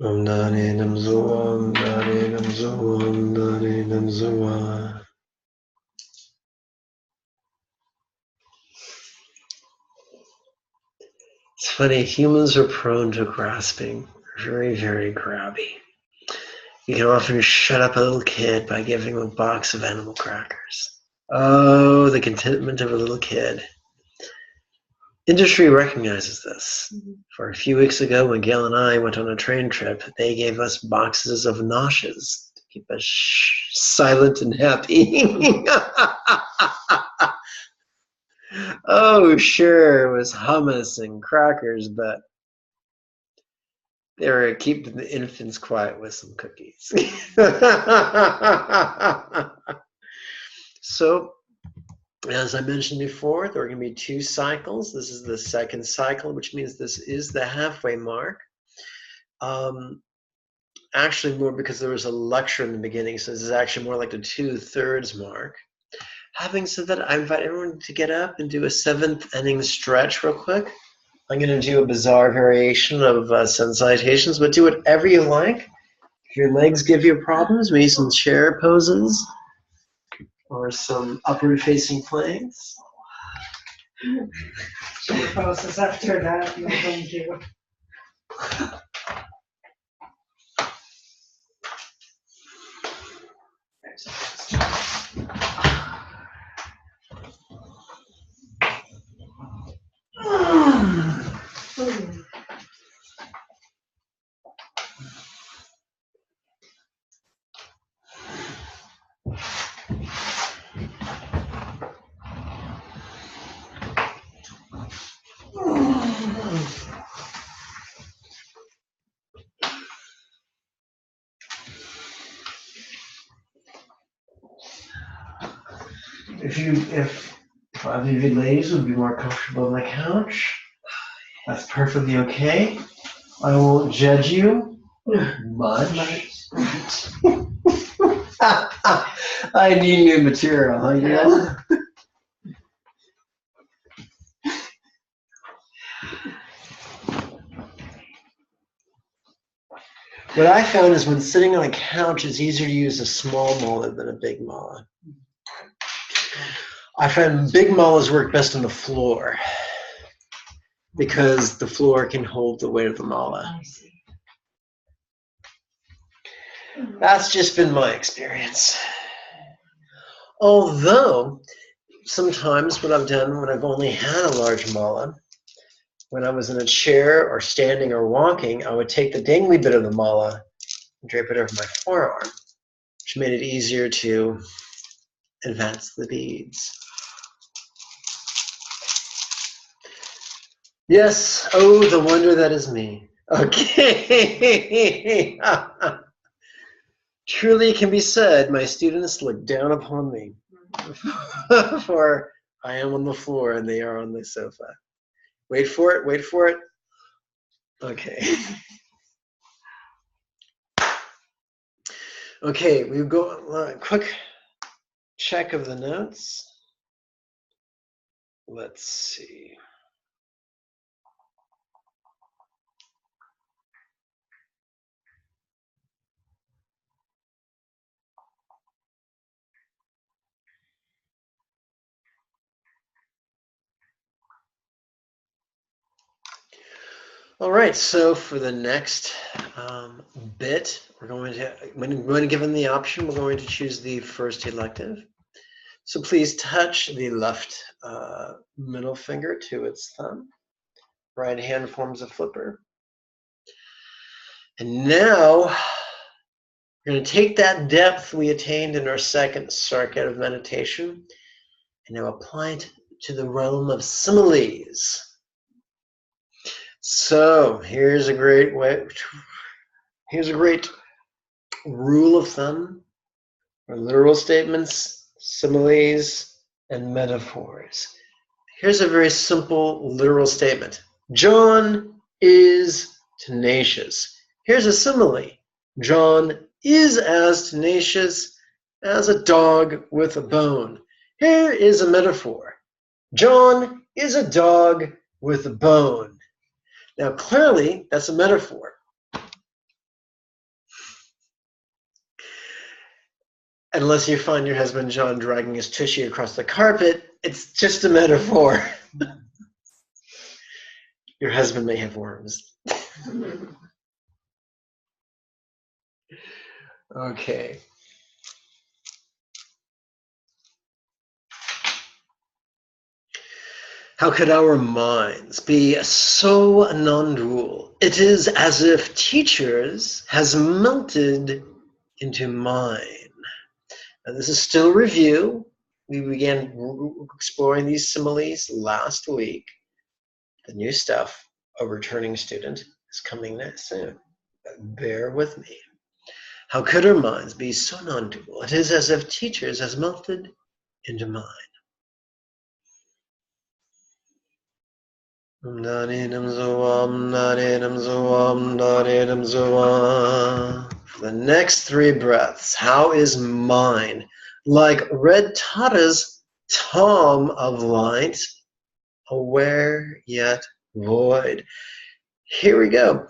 Om Dari Dum So Om Dari Dum So Om Dari Dum So Om. It's funny, humans are prone to grasping, very, very grabby. You can often shut up a little kid by giving him a box of animal crackers. Oh, the contentment of a little kid. Industry recognizes this. For a few weeks ago, when Gail and I went on a train trip, they gave us boxes of noshes to keep us silent and happy. Oh, sure, it was hummus and crackers, but they were keeping the infants quiet with some cookies. So, as I mentioned before, there are going to be 2 cycles. This is the second cycle, which means this is the halfway mark. Actually, more because there was a lecture in the beginning, so this is actually more like the 2/3 mark. Having said that, I invite everyone to get up and do a 7th inning stretch real quick. I'm going to do a bizarre variation of sun salutations, but do whatever you like. If your legs give you problems, maybe some chair poses or some upward-facing planks. Chair poses after that, no thank you. If either of you ladies would be more comfortable on the couch, that's perfectly okay. I won't judge you much. I need new material, huh, Gail? What I found is when sitting on a couch, it's easier to use a small mala than a big mala. I find big malas work best on the floor because the floor can hold the weight of the mala. That's just been my experience. Although, sometimes what I've done when I've only had a large mala, when I was in a chair or standing or walking, I would take the dangly bit of the mala and drape it over my forearm, which made it easier to advance the beads. Yes, oh, the wonder that is me. Okay. Truly it can be said, my students look down upon me, for I am on the floor and they are on the sofa. Wait for it, wait for it. Okay. Okay, we go quick check of the notes. Let's see. All right, so for the next bit, we're going to give them the option, we're going to choose the first elective. So please touch the left middle finger to its thumb. Right hand forms a flipper. And now we're going to take that depth we attained in our second circuit of meditation and now apply it to the realm of similes. So here's a great rule of thumb for literal statements, similes, and metaphors. Here's a very simple literal statement. John is tenacious. Here's a simile. John is as tenacious as a dog with a bone. Here is a metaphor. John is a dog with a bone. Now, clearly, that's a metaphor. Unless you find your husband John dragging his tushy across the carpet, it's just a metaphor. Your husband may have worms. Okay. How could our minds be so non-dual? It is as if teachers has melted into mine. Now, this is still review. We began exploring these similes last week. The new stuff, a returning student, is coming next soon. Bear with me. How could our minds be so non-dual? It is as if teachers has melted into mine. For the next three breaths, how is mine? Like red Tata's tom of light, aware yet void. Here we go.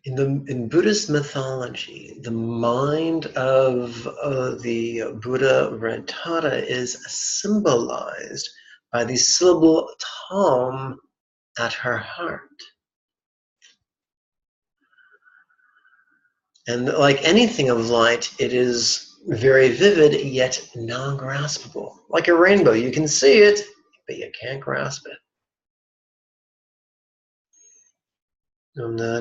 In Buddhist mythology, the mind of the Buddha Red Tata is symbolized by the syllable tom at her heart. And like anything of light, it is very vivid yet non-graspable. Like a rainbow, you can see it, but you can't grasp it. For the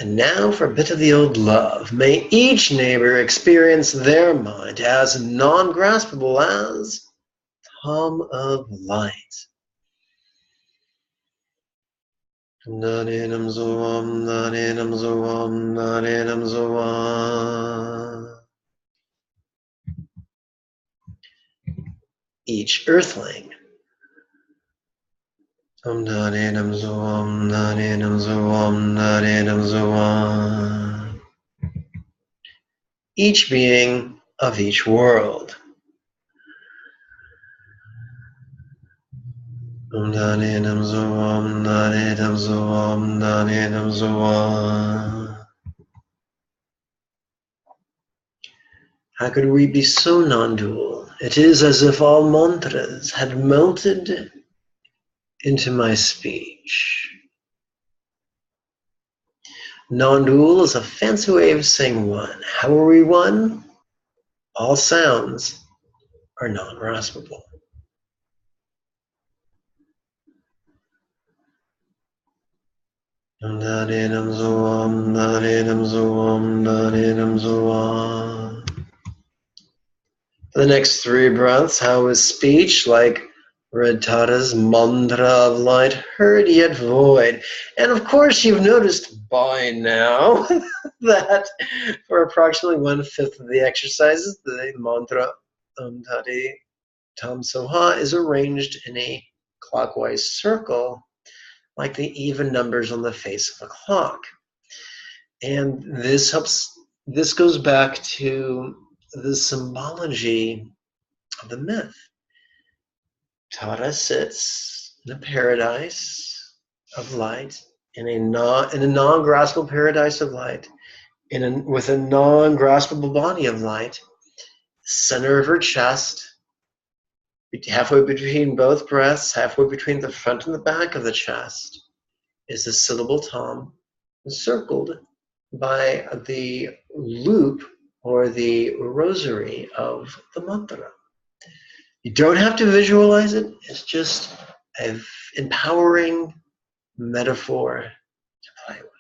And now for a bit of the old love. May each neighbor experience their mind as non-graspable as Tom of light. Naninam Zoam, Naninam Zoam, Naninam Zoam. Each earthling. Om Naninam Zoam, Naninam Zoam, Naninam Zoam. Each being of each world. Om Naninam Zoam, Naninam Zoam, Naninam Zoam. How could we be so non-dual? It is as if all mantras had melted into my speech. Non-dual is a fancy way of saying one. How are we one? All sounds are non-graspable. Naninam Zoam, Naninam Zoam, Naninam Zoam. For the next 3 breaths, how is speech like Radhara's mantra of light, heard yet void? And of course, you've noticed by now that for approximately 1/5 of the exercises, the mantra Tadi Tam Soha is arranged in a clockwise circle, like the even numbers on the face of a clock. And this goes back to the symbology of the myth. Tara sits in a paradise of light, in a non-graspable paradise of light, with a non-graspable body of light, center of her chest, halfway between both breasts, halfway between the front and the back of the chest, is the syllable Tam, encircled by the loop or the rosary of the mantra. You don't have to visualize it. It's just an empowering metaphor to play with.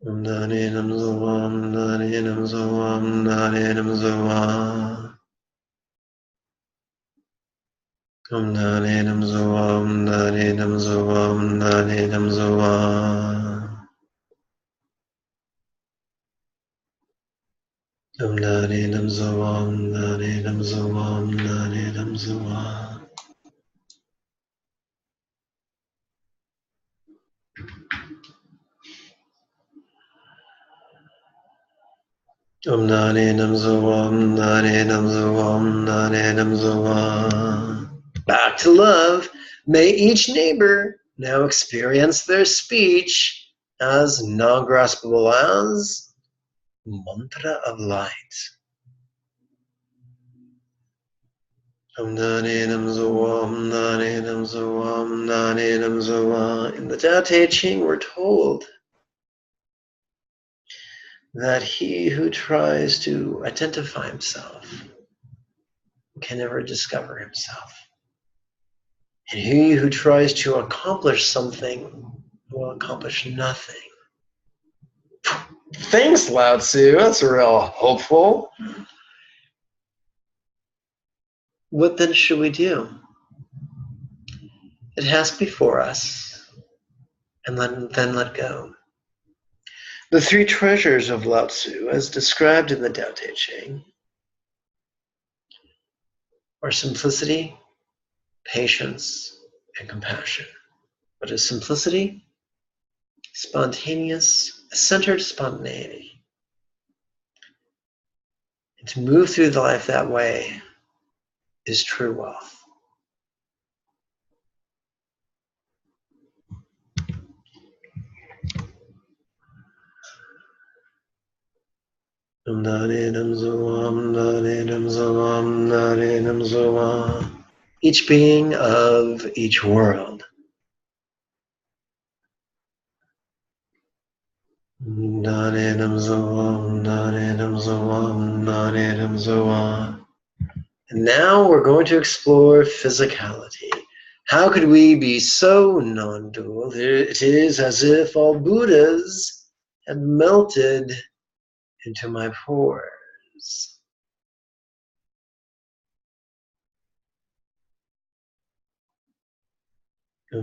Om Naninam Zoam, Naninam Zoam, Naninam Zoam. Om Naninam Zoam, Naninam Zoam, Naninam Zoam. Om Naninam Zoam, Naninam Zoam, Naninam Zoam. Om Naninam Zoam, Naninam Zoam, Naninam Zoam. Back to love. May each neighbor now experience their speech as non-graspable as mantra of light. Om Naninam Zoam, Naninam Zoam, Naninam Zoam. In the Tao Te Ching, we're told that he who tries to identify himself can never discover himself. And he who tries to accomplish something will accomplish nothing. Thanks, Lao Tzu. That's real hopeful. What then should we do? It has before us, and then let go. The 3 treasures of Lao Tzu, as described in the Tao Te Ching, are simplicity, patience, and compassion. What is simplicity? Spontaneous, centered spontaneity. And to move through life that way is true wealth. Naninam Zoam, Naninam Zoam, Naninam Zoam. Each being of each world. Naninam Zoam, Naninam Zoam, Naninam Zoam. And now we're going to explore physicality. How could we be so non-dual? It is as if all Buddhas had melted into my pores. For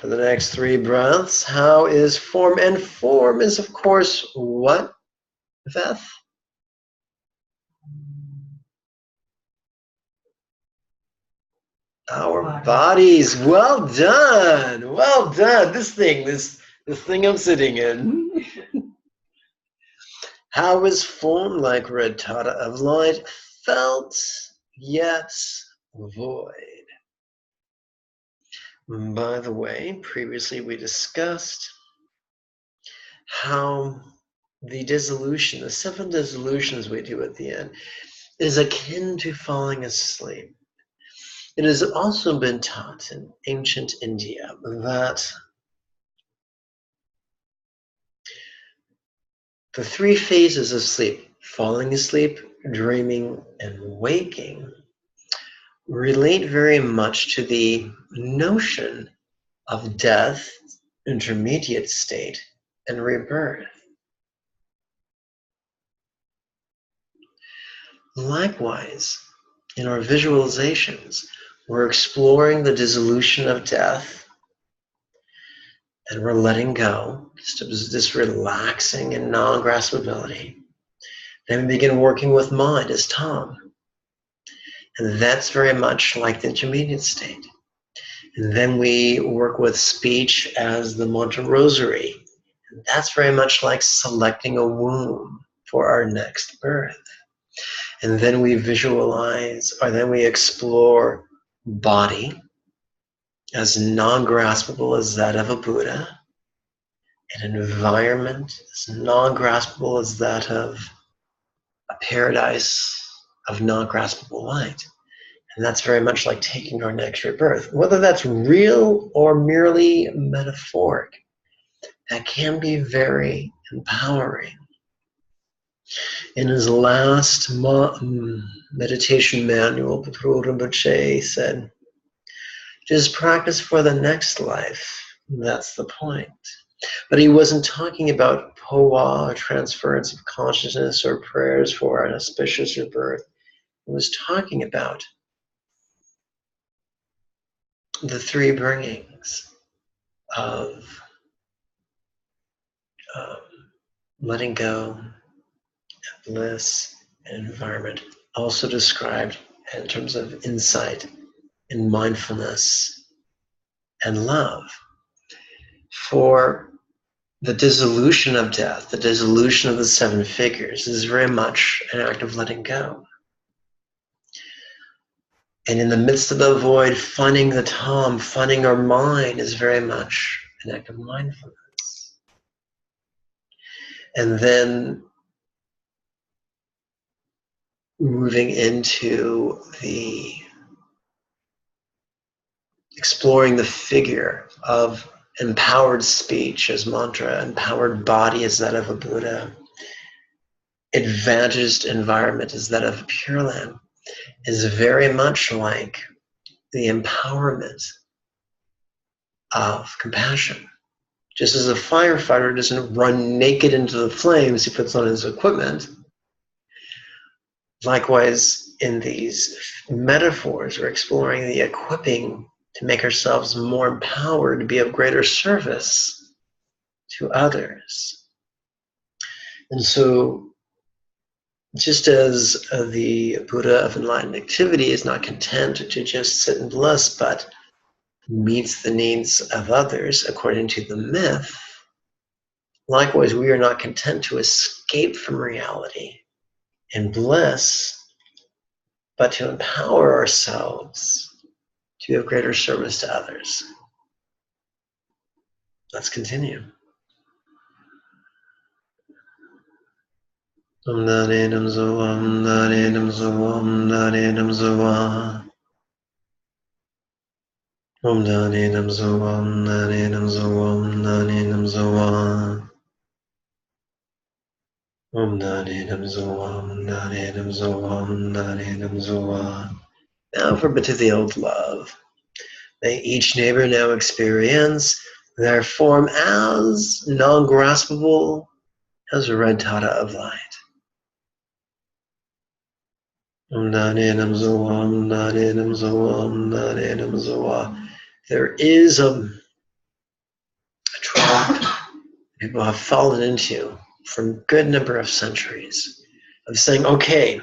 the next 3 breaths, how is form? And form is, of course, what, Beth? Our bodies. Well done. Well done. This thing I'm sitting in. How is form like red tata of light, felt yet void? By the way, previously we discussed how the dissolution, the 7 dissolutions we do at the end, is akin to falling asleep. It has also been taught in ancient India that the 3 phases of sleep, falling asleep, dreaming, and waking, relate very much to the notion of death, intermediate state, and rebirth. Likewise, in our visualizations, we're exploring the dissolution of death, and we're letting go, just this relaxing and non-graspability. Then we begin working with mind as Tom. And that's very much like the intermediate state. And then we work with speech as the mantra rosary. And that's very much like selecting a womb for our next birth. And then we visualize, or then we explore body as non-graspable as that of a Buddha, an environment as non-graspable as that of a paradise of non-graspable light. And that's very much like taking our next rebirth. Whether that's real or merely metaphoric, that can be very empowering. In his last meditation manual, Patrul Rinpoche said, just practice for the next life. That's the point. But he wasn't talking about poa, or transference of consciousness, or prayers for an auspicious rebirth. He was talking about the 3 bringings of letting go, bliss, and environment, also described in terms of insight and mindfulness and love. For the dissolution of death, the dissolution of the 7 figures, is very much an act of letting go. And in the midst of the void, finding the Tom, finding our mind, is very much an act of mindfulness. And then moving into the exploring the figure of empowered speech as mantra, empowered body as that of a Buddha, advantaged environment as that of Pure Land, is very much like the empowerment of compassion. Just as a firefighter doesn't run naked into the flames, he puts on his equipment. Likewise, in these metaphors, we're exploring the equipping to make ourselves more empowered, to be of greater service to others. And so, just as the Buddha of enlightened activity is not content to just sit in bliss, but meets the needs of others according to the myth, likewise, we are not content to escape from reality and bliss, but to empower ourselves to have greater service to others. Let's continue. Om Dani Nam Zo, Om Dani Nam Zo, Om Dani Nam Zo, Om Dani Nam Zo, Om Dani Nam Zo, Om Dani Nam Zo, Om Dani Nam Zo, Om Dani Nam Zo, Om Dani Nam Zo. Now for a bit of the old love. May each neighbor now experience their form as non-graspable as a red tata of light. There is a trap people have fallen into for a good number of centuries of saying, okay,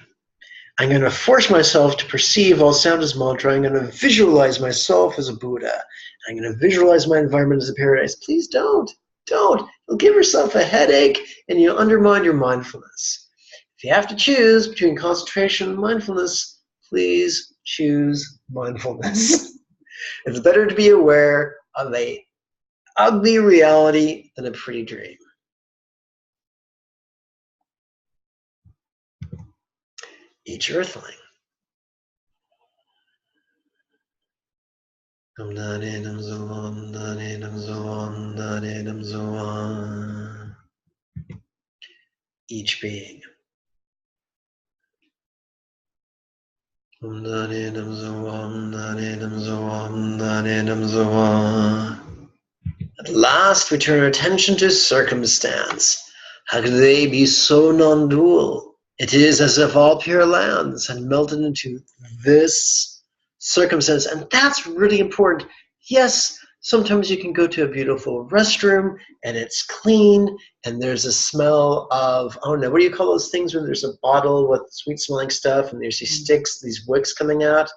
I'm going to force myself to perceive all sound as mantra. I'm going to visualize myself as a Buddha. I'm going to visualize my environment as a paradise. Please don't. Don't. You'll give yourself a headache and you'll undermine your mindfulness. If you have to choose between concentration and mindfulness, please choose mindfulness. It's better to be aware of an ugly reality than a pretty dream. Each earthling. Each being. At last we turn our attention to circumstance. How could they be so non-dual? It is as if all pure lands had melted into this circumstance, and that's really important. Yes, sometimes you can go to a beautiful restroom and it's clean and there's a smell of, I don't know, what do you call those things when there's a bottle with sweet smelling stuff and there's these sticks, these wicks coming out?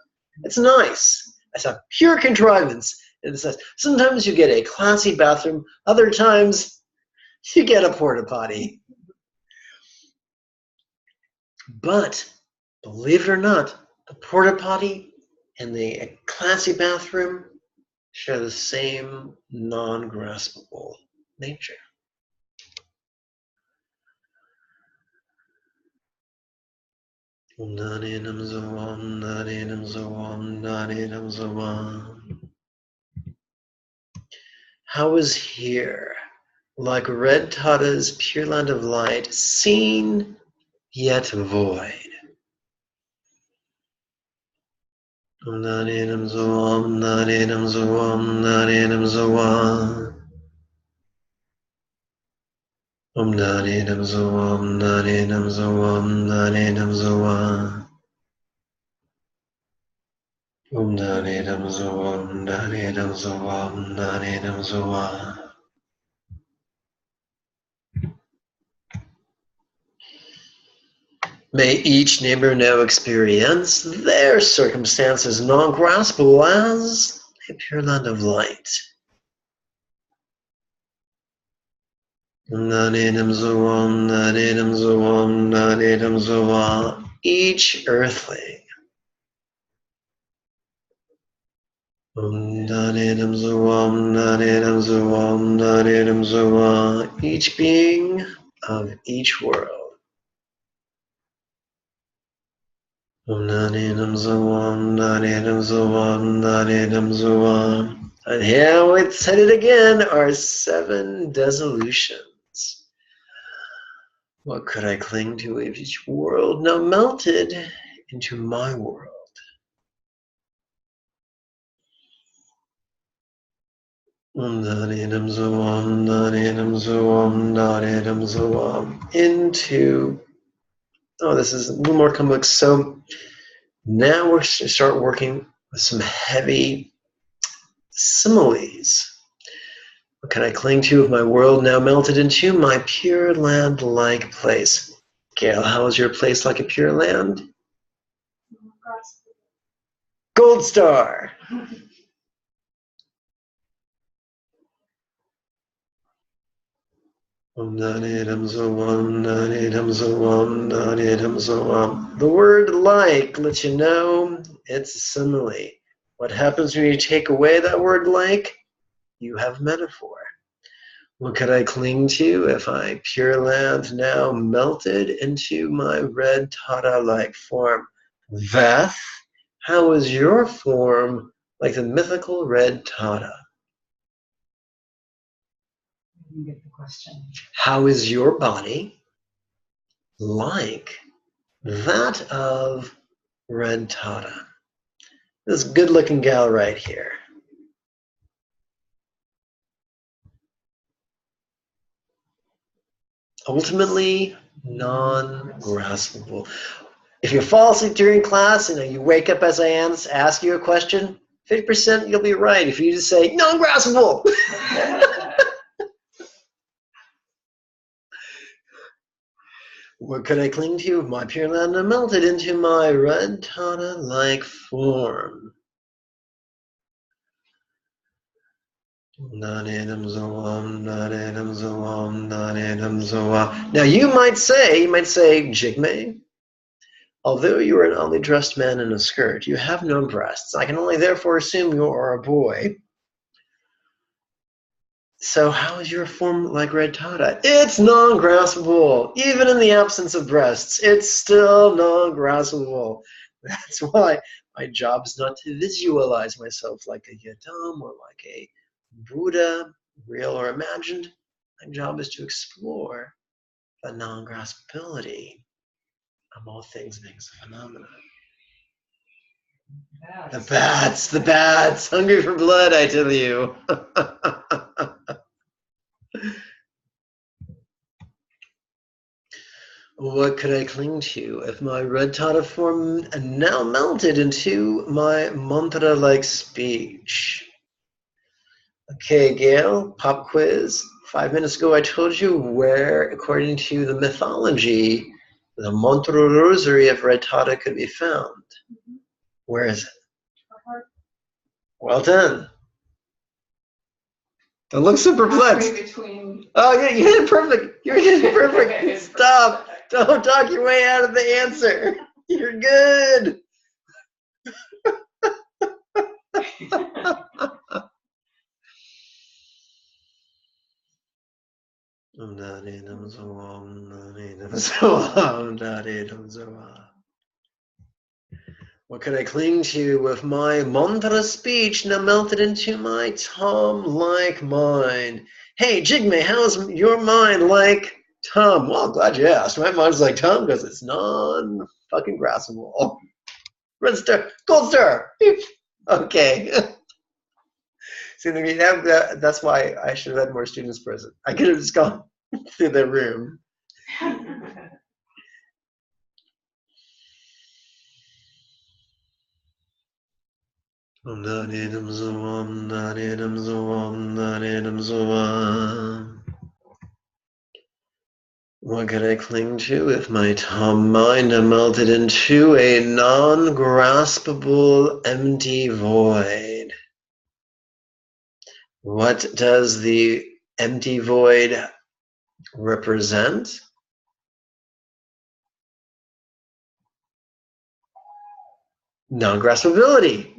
It's nice. It's a pure contrivance. In the sense, sometimes you get a classy bathroom, other times you get a porta potty. But believe it or not, the porta potty and the classy bathroom share the same non-graspable nature. How is here, like red Tata's pure land of light, seen yet void? Om Narinam Zoam, Narinam Zoam, Narinam Zoam. Om Narinam Zoam, Narinam Zoam, Narinam Zoam. Om Narinam Zoam, Narinam Zoam, Narinam Zoam. May each neighbor now experience their circumstances non-graspable as a pure land of light. Narinam Zoam, Narinam Zoam, Narinam Zoam. Each earthling. Narinam Zoam, Narinam Zoam, Narinam Zoam. Each being of each world. Narinam Zoam, Narinam Zoam, Narinam Zoam. And here we said it again, our 7 dissolutions. What could I cling to if each world now melted into my world? Narinam Zoam, Narinam Zoam, Narinam Zoam. Into, oh, this is a little more complex. So now we're going to start working with some heavy similes. What can I cling to if my world now melted into my pure land-like place? Gail, how is your place like a pure land? Gold star. The word like lets you know it's a simile. What happens when you take away that word like? You have metaphor. What could I cling to if I pure land now melted into my red Tata-like form? Veth, how is your form like the mythical red Tata? I didn't get the question. How is your body like that of red Tata? This good-looking gal right here. Ultimately, non-graspable. If you fall asleep during class and you wake up as I ask you a question, 50% you'll be right. If you just say, non-graspable. What could I cling to? My pure lambda melted into my red Tata-like form. Now you might say, Jigme, although you are an oddly dressed man in a skirt, you have no breasts. I can only therefore assume you are a boy. So how is your form like red Tata? It's non-graspable. Even in the absence of breasts, it's still non-graspable. That's why my job is not to visualize myself like a Yadam or like a Buddha, real or imagined. My job is to explore the non-graspability of all things being a phenomenon. The bats, hungry for blood, I tell you. What could I cling to if my red Tata form now melted into my mantra-like speech? Okay, Gail, pop quiz. 5 minutes ago I told you where, according to the mythology, the mantra rosary of red Tata could be found. Where is it? Well done. Don't look so perplexed. Oh, yeah, you hit it perfect. You hit it perfect. Stop. Don't talk your way out of the answer. You're good. What could I cling to with my mantra speech now melted into my Tom-like mind? Hey, Jigme, how's your mind like Tom? Well, glad you asked. My mind's like Tom because it's non-fucking graspable. Red star, gold star. Okay. See, that's why I should have had more students present. I could have just gone through the room. What could I cling to if my Tom mind melted into a non-graspable empty void? What does the empty void represent? Non-graspability.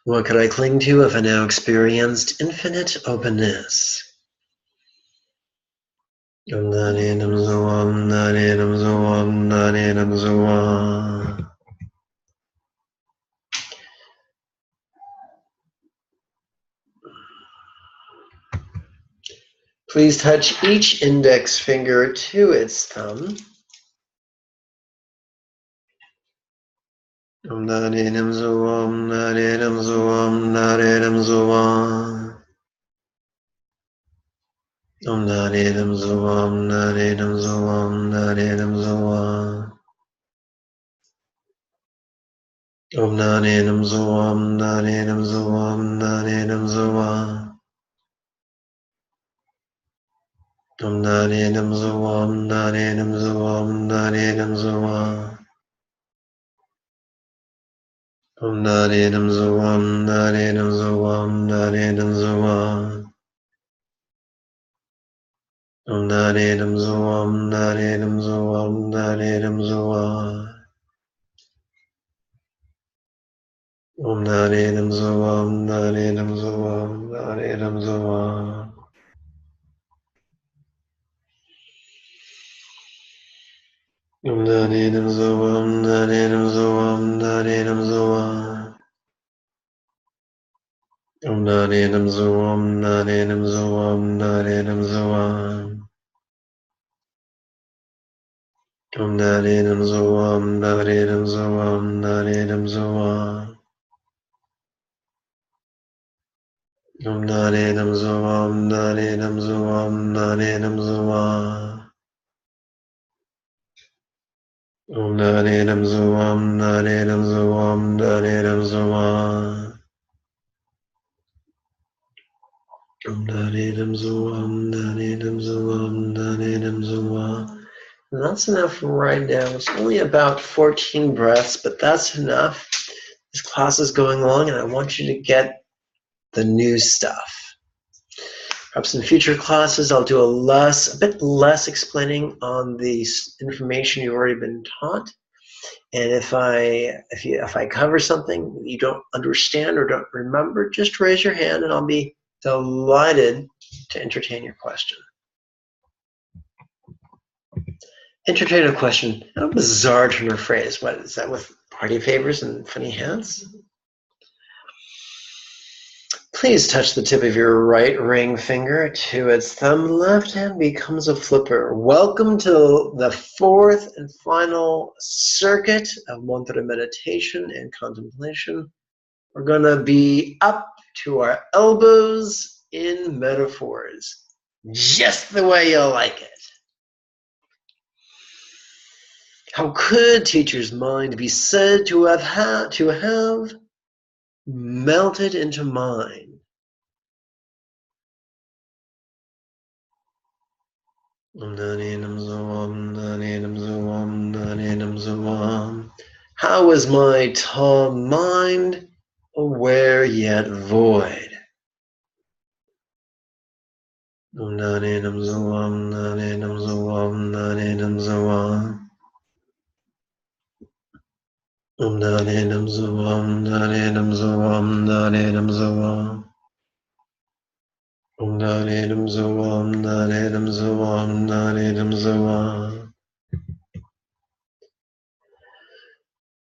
What could I cling to if I now experienced infinite openness? Please touch each index finger to its thumb. Om Narinam Zoam Narinam Zoam Narinam Zoam. Om Narinam Zoam Narinam Zoam Narinam Zoam. Om Narinam Zoam Narinam Zoam Narinam Zoam. Om Narinam Zoam Narinam Zoam Narinam Zoam. And that's enough for right now. It's only about 14 breaths, but that's enough. This class is going long, and I want you to get the new stuff. Perhaps in future classes, I'll do a bit less explaining on the information you've already been taught. And if I cover something you don't understand or don't remember, just raise your hand, and I'll be delighted to entertain your question. Entertain a question. How bizarre turn of phrase. What is that, with party favors and funny hands? Please touch the tip of your right ring finger to its thumb. Left hand becomes a flipper. Welcome to the fourth and final circuit of mantra meditation and contemplation. We're going to be up to our elbows in metaphors, just the way you like it. How could teacher's mind be said to have melted into mine? How is my tall mind aware yet void? Om Narinam Zoam Narinam Zoam Narinam Zoam. Om Narinam Zoam Narinam Zoam Narinam Zoam.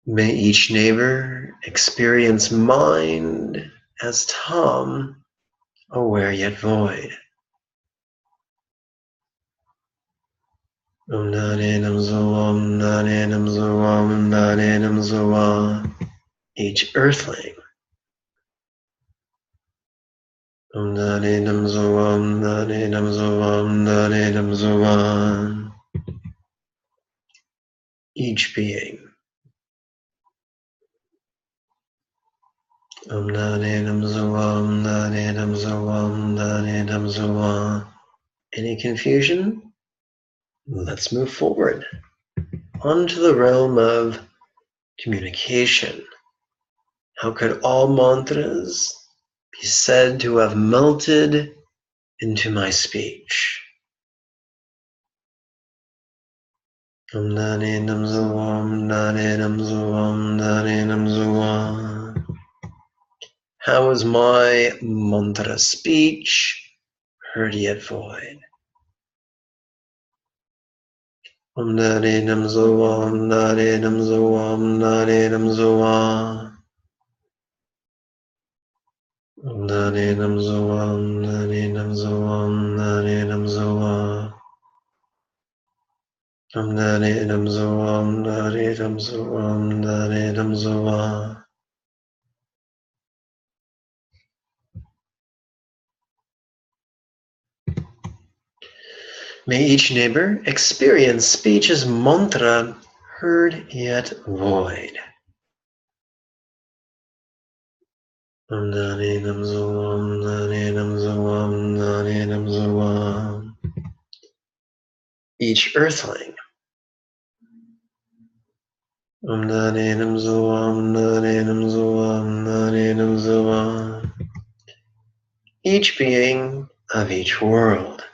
May each neighbor experience mind as Tom, aware yet void. Om Narinam Zoam Narinam Zoam Narinam Zoam. Each earthling. Om Narinam Zoam Narinam Zoam Narinam Zoam. Each being. Om Narinam Zoam Narinam Zoam Narinam Zoam. Any confusion? Let's move forward onto the realm of communication. How could all mantras be said to have melted into my speech? Om Narinam Zoam Narinam Zoam Narinam Zoam. How is my mantra speech heard yet void? Om Narinam Zoam Narinam Zoam Narinam Zoam. Om Narinam Zoam Narinam Zoam Narinam Zoam. Om Narinam Zoam Narinam Zoam Narinam Zoam. May each neighbor experience speech as mantra heard yet void. Om Narinam Zoam Narinam Zoam Narinam Zoam. Each earthling. Om Narinam Zoam Narinam Zoam Narinam Zoam. Each being of each world.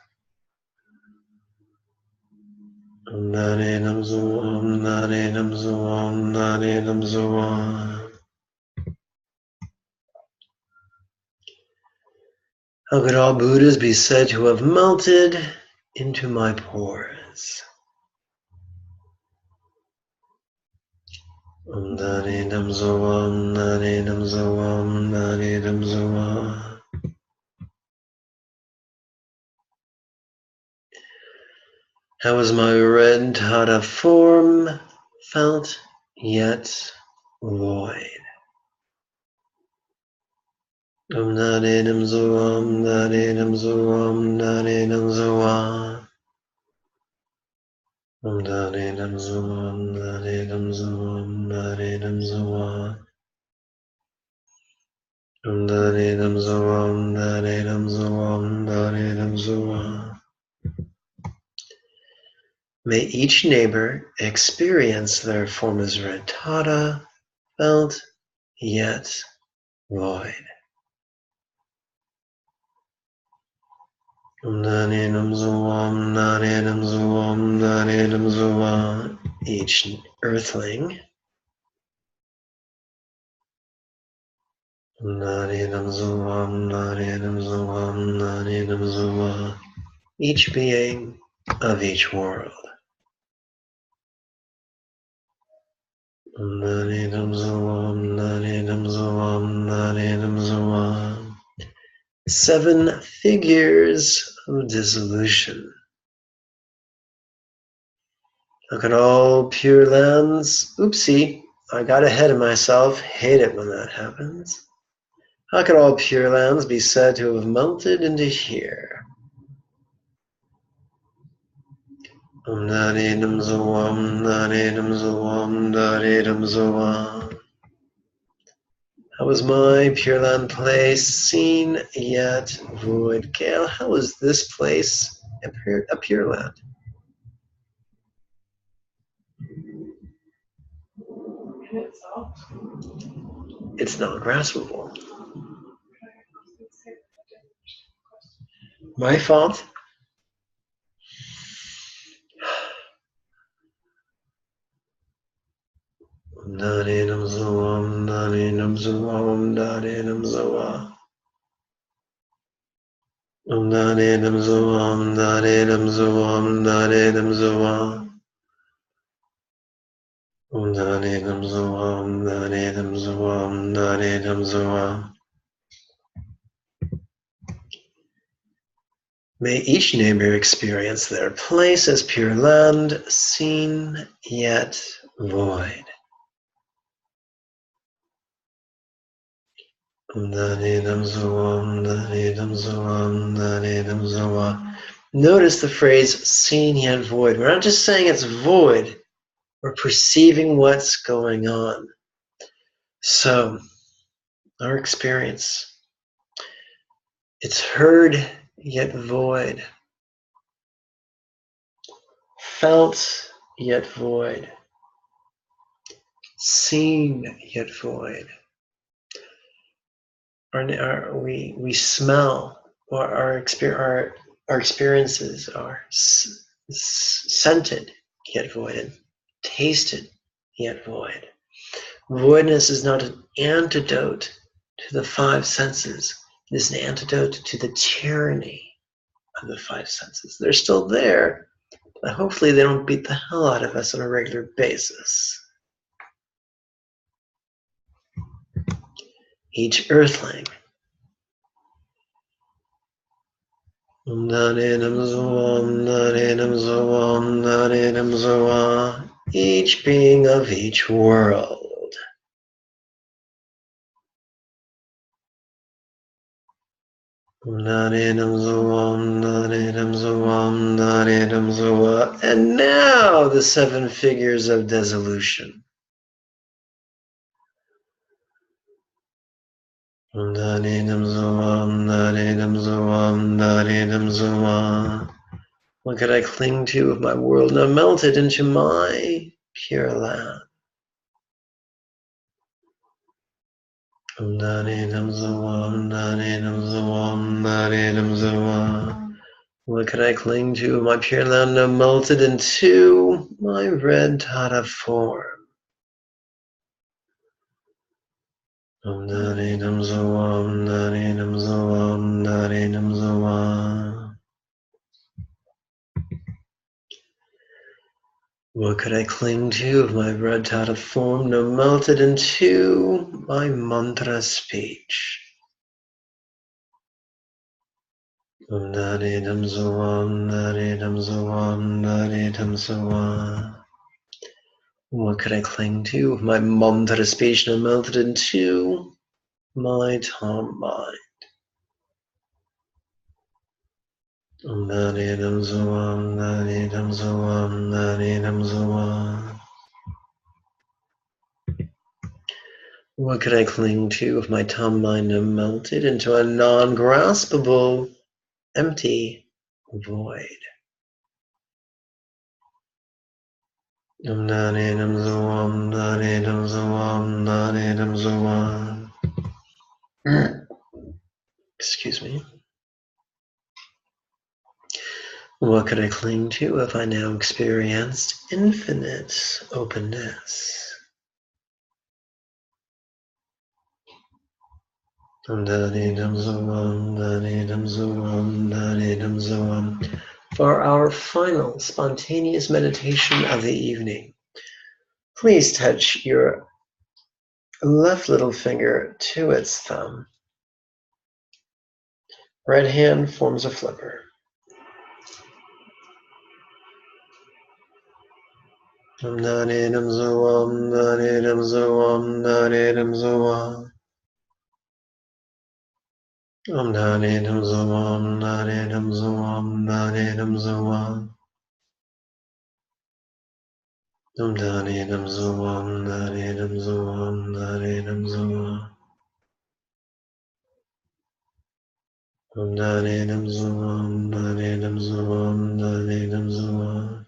Om Narinam Zoam Narinam Zoam Narinam Zoam. How could all Buddhas be said to have melted into my pores? Om Narinam Zoam Narinam Zoam Narinam Zoam. How is my red Tata form felt yet void? Om Narinam Zoam Narinam Zoam Narinam Zoam. Om Narinam Zoam Narinam Zoam Narinam Zoam. Om Narinam Zoam Narinam Zoam Narinam Zoam. May each neighbor experience their form as red Tata, felt yet void. Om Narinam Zoam Narinam Zoam Narinam Zoam. Each earthling. Om Narinam Zoam Narinam Zoam Narinam Zoam. Each being of each world. Om Narinam Zoam Narinam Zoam Narinam Zoam. 7 figures of dissolution. Look at all pure lands. Oopsie, I got ahead of myself. Hate it when that happens. How could all pure lands be said to have melted into here? Om Narinam Zoam Narinam Zoam Narinam Zoam. How is my Pure Land place seen yet void? Gail, how is this place a Pure Land? In itself. It's not graspable. My fault? Narinam Zoam Narinam Zoam Narinam Zoam. Om Narinam Zoam Narinam Zoam Narinam Zoam. Om Narinam Zoam Narinam Zoam Narinam Zoam. May each neighbor experience their place as pure land, seen yet void. Om Narinam Zoam Narinam Zoam Narinam Zoam. Notice the phrase seen yet void. We're not just saying it's void. We're perceiving what's going on. So, our experience, it's heard yet void, felt yet void, seen yet void. We smell, or our experiences are scented yet void, tasted yet void. Voidness is not an antidote to the 5 senses. It is an antidote to the tyranny of the 5 senses. They're still there, but hopefully they don't beat the hell out of us on a regular basis. Each earthling. Om Narinam Zoam Narinam Zoam Narinam Zoam. Each being of each world. Narinam Zoam Narinam Zoam Narinam Zoam. And now the 7 figures of dissolution. Narinam Zoam Narinam Zoam Narinam Zoam. What could I cling to if my world now melted into my pure land? Narinam Zoam Narinam Zoam Narinam Zoam. What could I cling to if my pure land now melted into my red Tata form? Om Narinam Zoam Narinam Zoam Narinam Zoam. What could I cling to if my red Tata form now melted into my mantra speech? Om Nani Dam Zoam, Nani Dam Zoam, Nani Dam Zoam. What could I cling to? My mum participation I melted into my Tom mind. Om Nani Dam Zoam, Nani Dam Zoam, Nani Dam Zoam. What could I cling to if my Tom mind melted into a non-graspable, empty void? Om Nani Dam Zoam, Nani Dam Zoam, Nani Dam Zoam. Excuse me. What could I cling to if I now experienced infinite openness? Om Nani Dam Zoam, Nani Dam Zoam, Nani Dam Zoam. For our final spontaneous meditation of the evening, please touch your left little finger to its thumb. Right hand forms a flipper. Om Nani Dam Zoam, Nani Dam Zoam, Nani Dam Zoam. Om Nani Dam Zoam, Nani Dam Zoam, Nani Dam Zoam. Om Nani Dam Zoam, Nani Dam Zoam, Nani Dam Zoam. Om Nani Dam Zoam, Nani Dam Zoam, Nani Dam Zoam.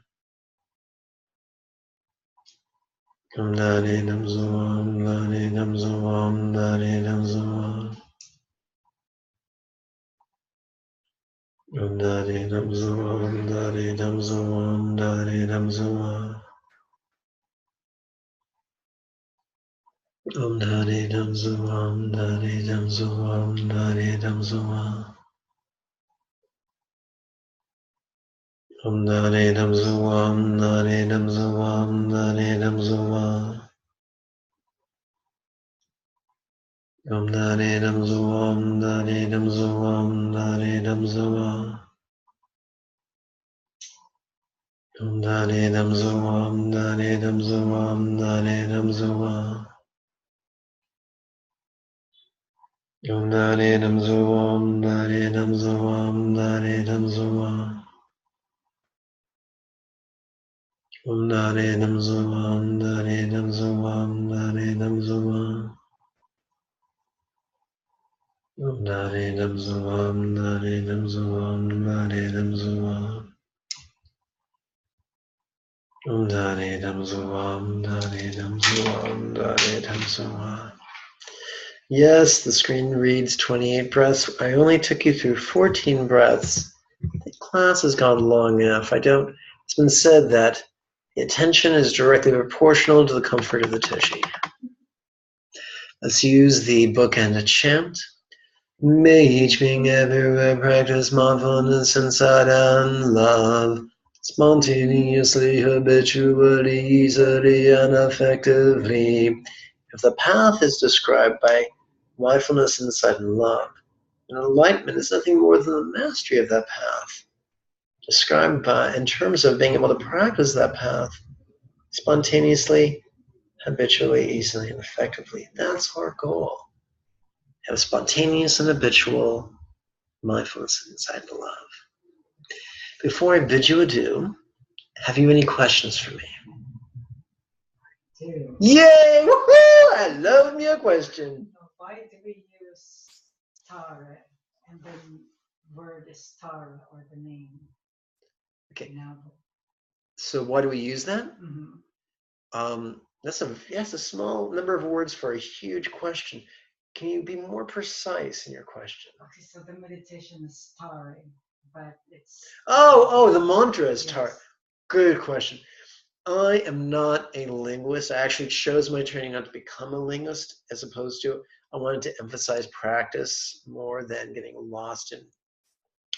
Om Nani Dam Zoam, Nani Dam Zoam, Nani Dam Zoam. Om Nani Dam Zoam, Nani Dam Zoam, Nani Dam Zoam. Om Nani Dam Zoam, Nani Dam Zoam, Nani Dam Zoam. Om Nani Dam Zoam, Nani Dam Zoam, Nani Dam Zoam. Om Nani Dam Zoam, Nani Dam Zoam, Nani Dam Zoam. Om Nani Dam Zoam, Nani Dam Zoam, Nani Dam Zoam. Om Nani Dam Zoam, Nani Dam Zoam, Nani Dam Zoam. Om Nani Dam Zoam, Nani Dam Zoam, Nani Dam Zoam. Om Nani Dam Zoam, Nani Dam Zoam, Nani Dam Zoam. Om Nani Dam Zoam, Nani Dam Zoam, Nani Dam Zoam. Yes, the screen reads 28 breaths. I only took you through 14 breaths. The class has gone long enough. It's been said that the attention is directly proportional to the comfort of the tushy. Let's use the bookend chant. May each being everywhere practice mindfulness inside and love, spontaneously, habitually, easily, and effectively. If the path is described by mindfulness, insight, and love, and enlightenment is nothing more than the mastery of that path, described by, in terms of being able to practice that path spontaneously, habitually, easily, and effectively. That's our goal. Have spontaneous and habitual mindfulness, insight, and love. Before I bid you adieu, have you any questions for me? Do. Yay! Woohoo! I love your question. Why do we use Tara and the word is Tara or the name? Okay. Now. So why do we use that? Mm-hmm. That's a small number of words for a huge question. Can you be more precise in your question? Okay, so the meditation is Tara, but it's. Oh, the mantra is Yes. Tara. Good question. I am not a linguist. I actually chose my training not to become a linguist, as opposed to I wanted to emphasize practice more than getting lost in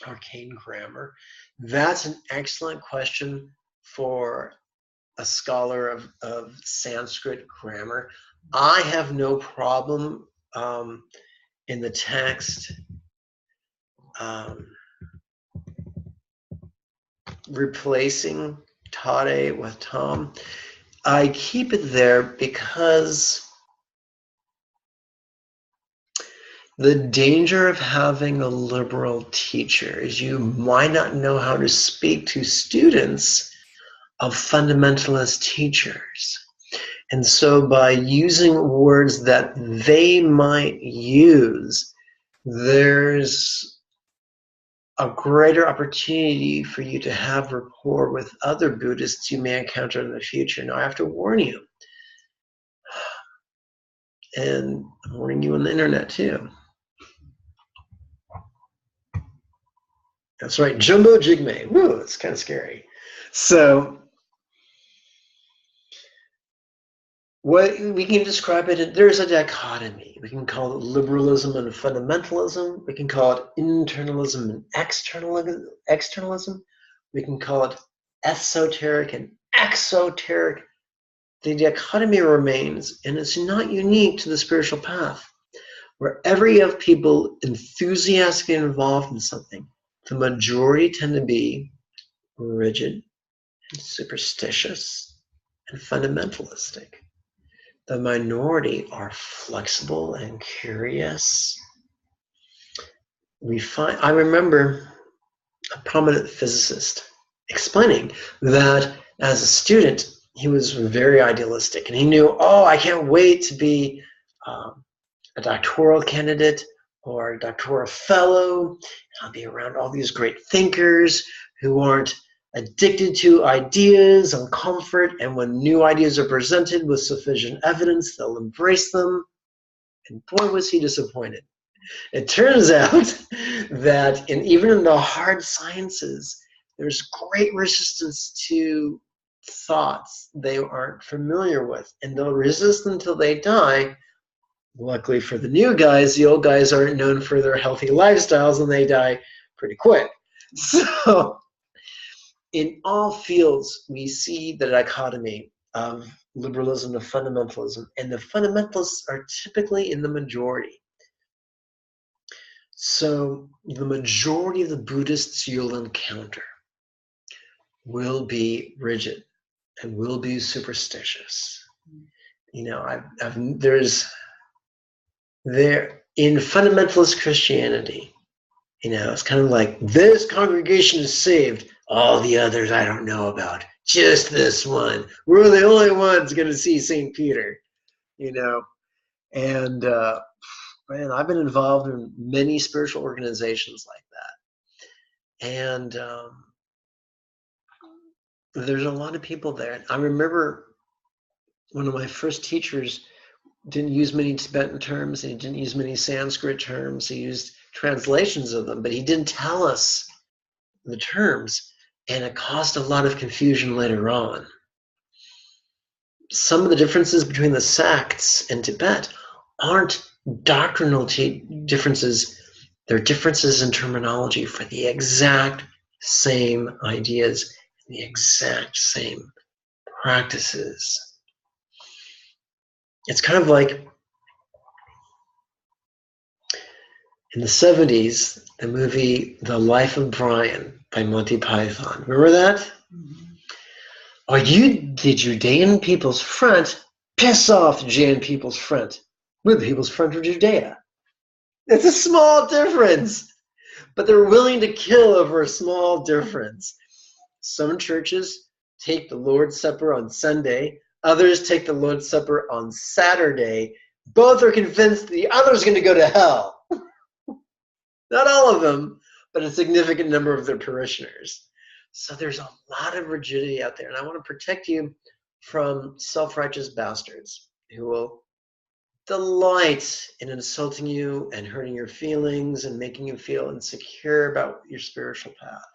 arcane grammar. That's an excellent question for a scholar of Sanskrit grammar. I have no problem in the text replacing Tade with Tom. I keep it there because the danger of having a liberal teacher is you might not know how to speak to students of fundamentalist teachers. And so by using words that they might use, there's a greater opportunity for you to have rapport with other Buddhists you may encounter in the future. Now, I have to warn you, and I'm warning you on the internet too. That's right, Jumbo Jigme. Woo, it's kind of scary. So, what we can describe it, there's a dichotomy. We can call it liberalism and fundamentalism. We can call it internalism and externalism. We can call it esoteric and exoteric. The dichotomy remains, and it's not unique to the spiritual path. Wherever you have people enthusiastically involved in something, the majority tend to be rigid and superstitious and fundamentalistic. The minority are flexible and curious. I remember a prominent physicist explaining that as a student, he was very idealistic, and he knew, oh, I can't wait to be a doctoral candidate or a doctoral fellow. I'll be around all these great thinkers who aren't addicted to ideas and comfort, and when new ideas are presented with sufficient evidence, they'll embrace them. And boy, was he disappointed. It turns out that even in the hard sciences, there's great resistance to thoughts they aren't familiar with, and they'll resist until they die. Luckily for the new guys, the old guys aren't known for their healthy lifestyles, and they die pretty quick. So in all fields, we see the dichotomy of liberalism and fundamentalism, and the fundamentalists are typically in the majority. So the majority of the Buddhists you'll encounter will be rigid and will be superstitious. You know, in fundamentalist Christianity, you know, it's kind of like, this congregation is saved, all the others I don't know about, just this one. We're the only ones going to see St. Peter, you know. And man, I've been involved in many spiritual organizations like that. And there's a lot of people there. I remember one of my first teachers didn't use many Tibetan terms, and he didn't use many Sanskrit terms. He used translations of them, but he didn't tell us the terms, and it caused a lot of confusion later on. Some of the differences between the sects in Tibet aren't doctrinal differences. They're differences in terminology for the exact same ideas, the exact same practices. It's kind of like in the 70s, the movie The Life of Brian by Monty Python. Remember that? Mm-hmm. Oh, the Judean People's Front, piss off the Judean People's Front. We're the People's Front of Judea. It's a small difference, but they're willing to kill over a small difference. Some churches take the Lord's Supper on Sunday. Others take the Lord's Supper on Saturday. Both are convinced the other's going to go to hell. Not all of them, but a significant number of their parishioners. So there's a lot of rigidity out there, and I want to protect you from self-righteous bastards who will delight in insulting you and hurting your feelings and making you feel insecure about your spiritual path.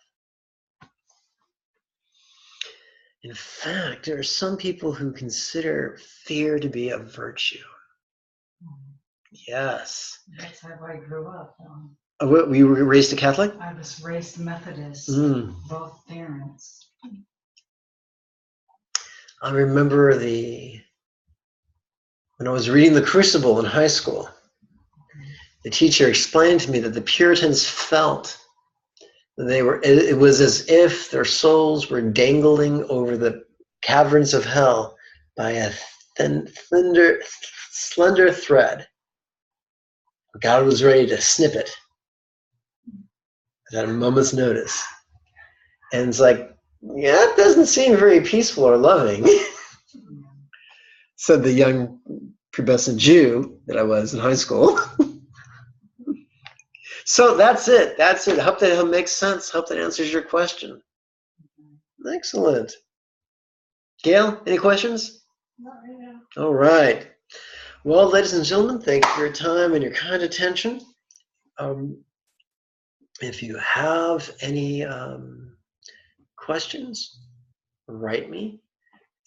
In fact, there are some people who consider fear to be a virtue. Yes. That's how I grew up. Were you raised a Catholic? I was raised Methodist, both parents. I remember when I was reading The Crucible in high school, the teacher explained to me that the Puritans felt It was as if their souls were dangling over the caverns of hell by a slender thread. God was ready to snip it at a moment's notice. And it's like, yeah, it doesn't seem very peaceful or loving, said the young pubescent Jew that I was in high school. So that's it. That's it. I hope that makes sense. Hope that answers your question. Excellent. Gail, any questions? Not right now. All right. Well, ladies and gentlemen, thank you for your time and your kind attention. If you have any questions, write me,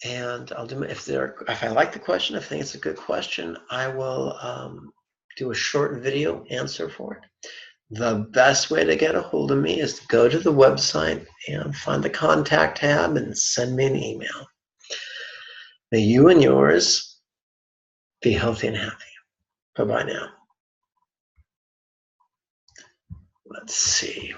and I'll do. If I like the question, if I think it's a good question, I will do a short video answer for it. The best way to get a hold of me is to go to the website and find the contact tab and send me an email. May you and yours be healthy and happy. Bye-bye now. Let's see.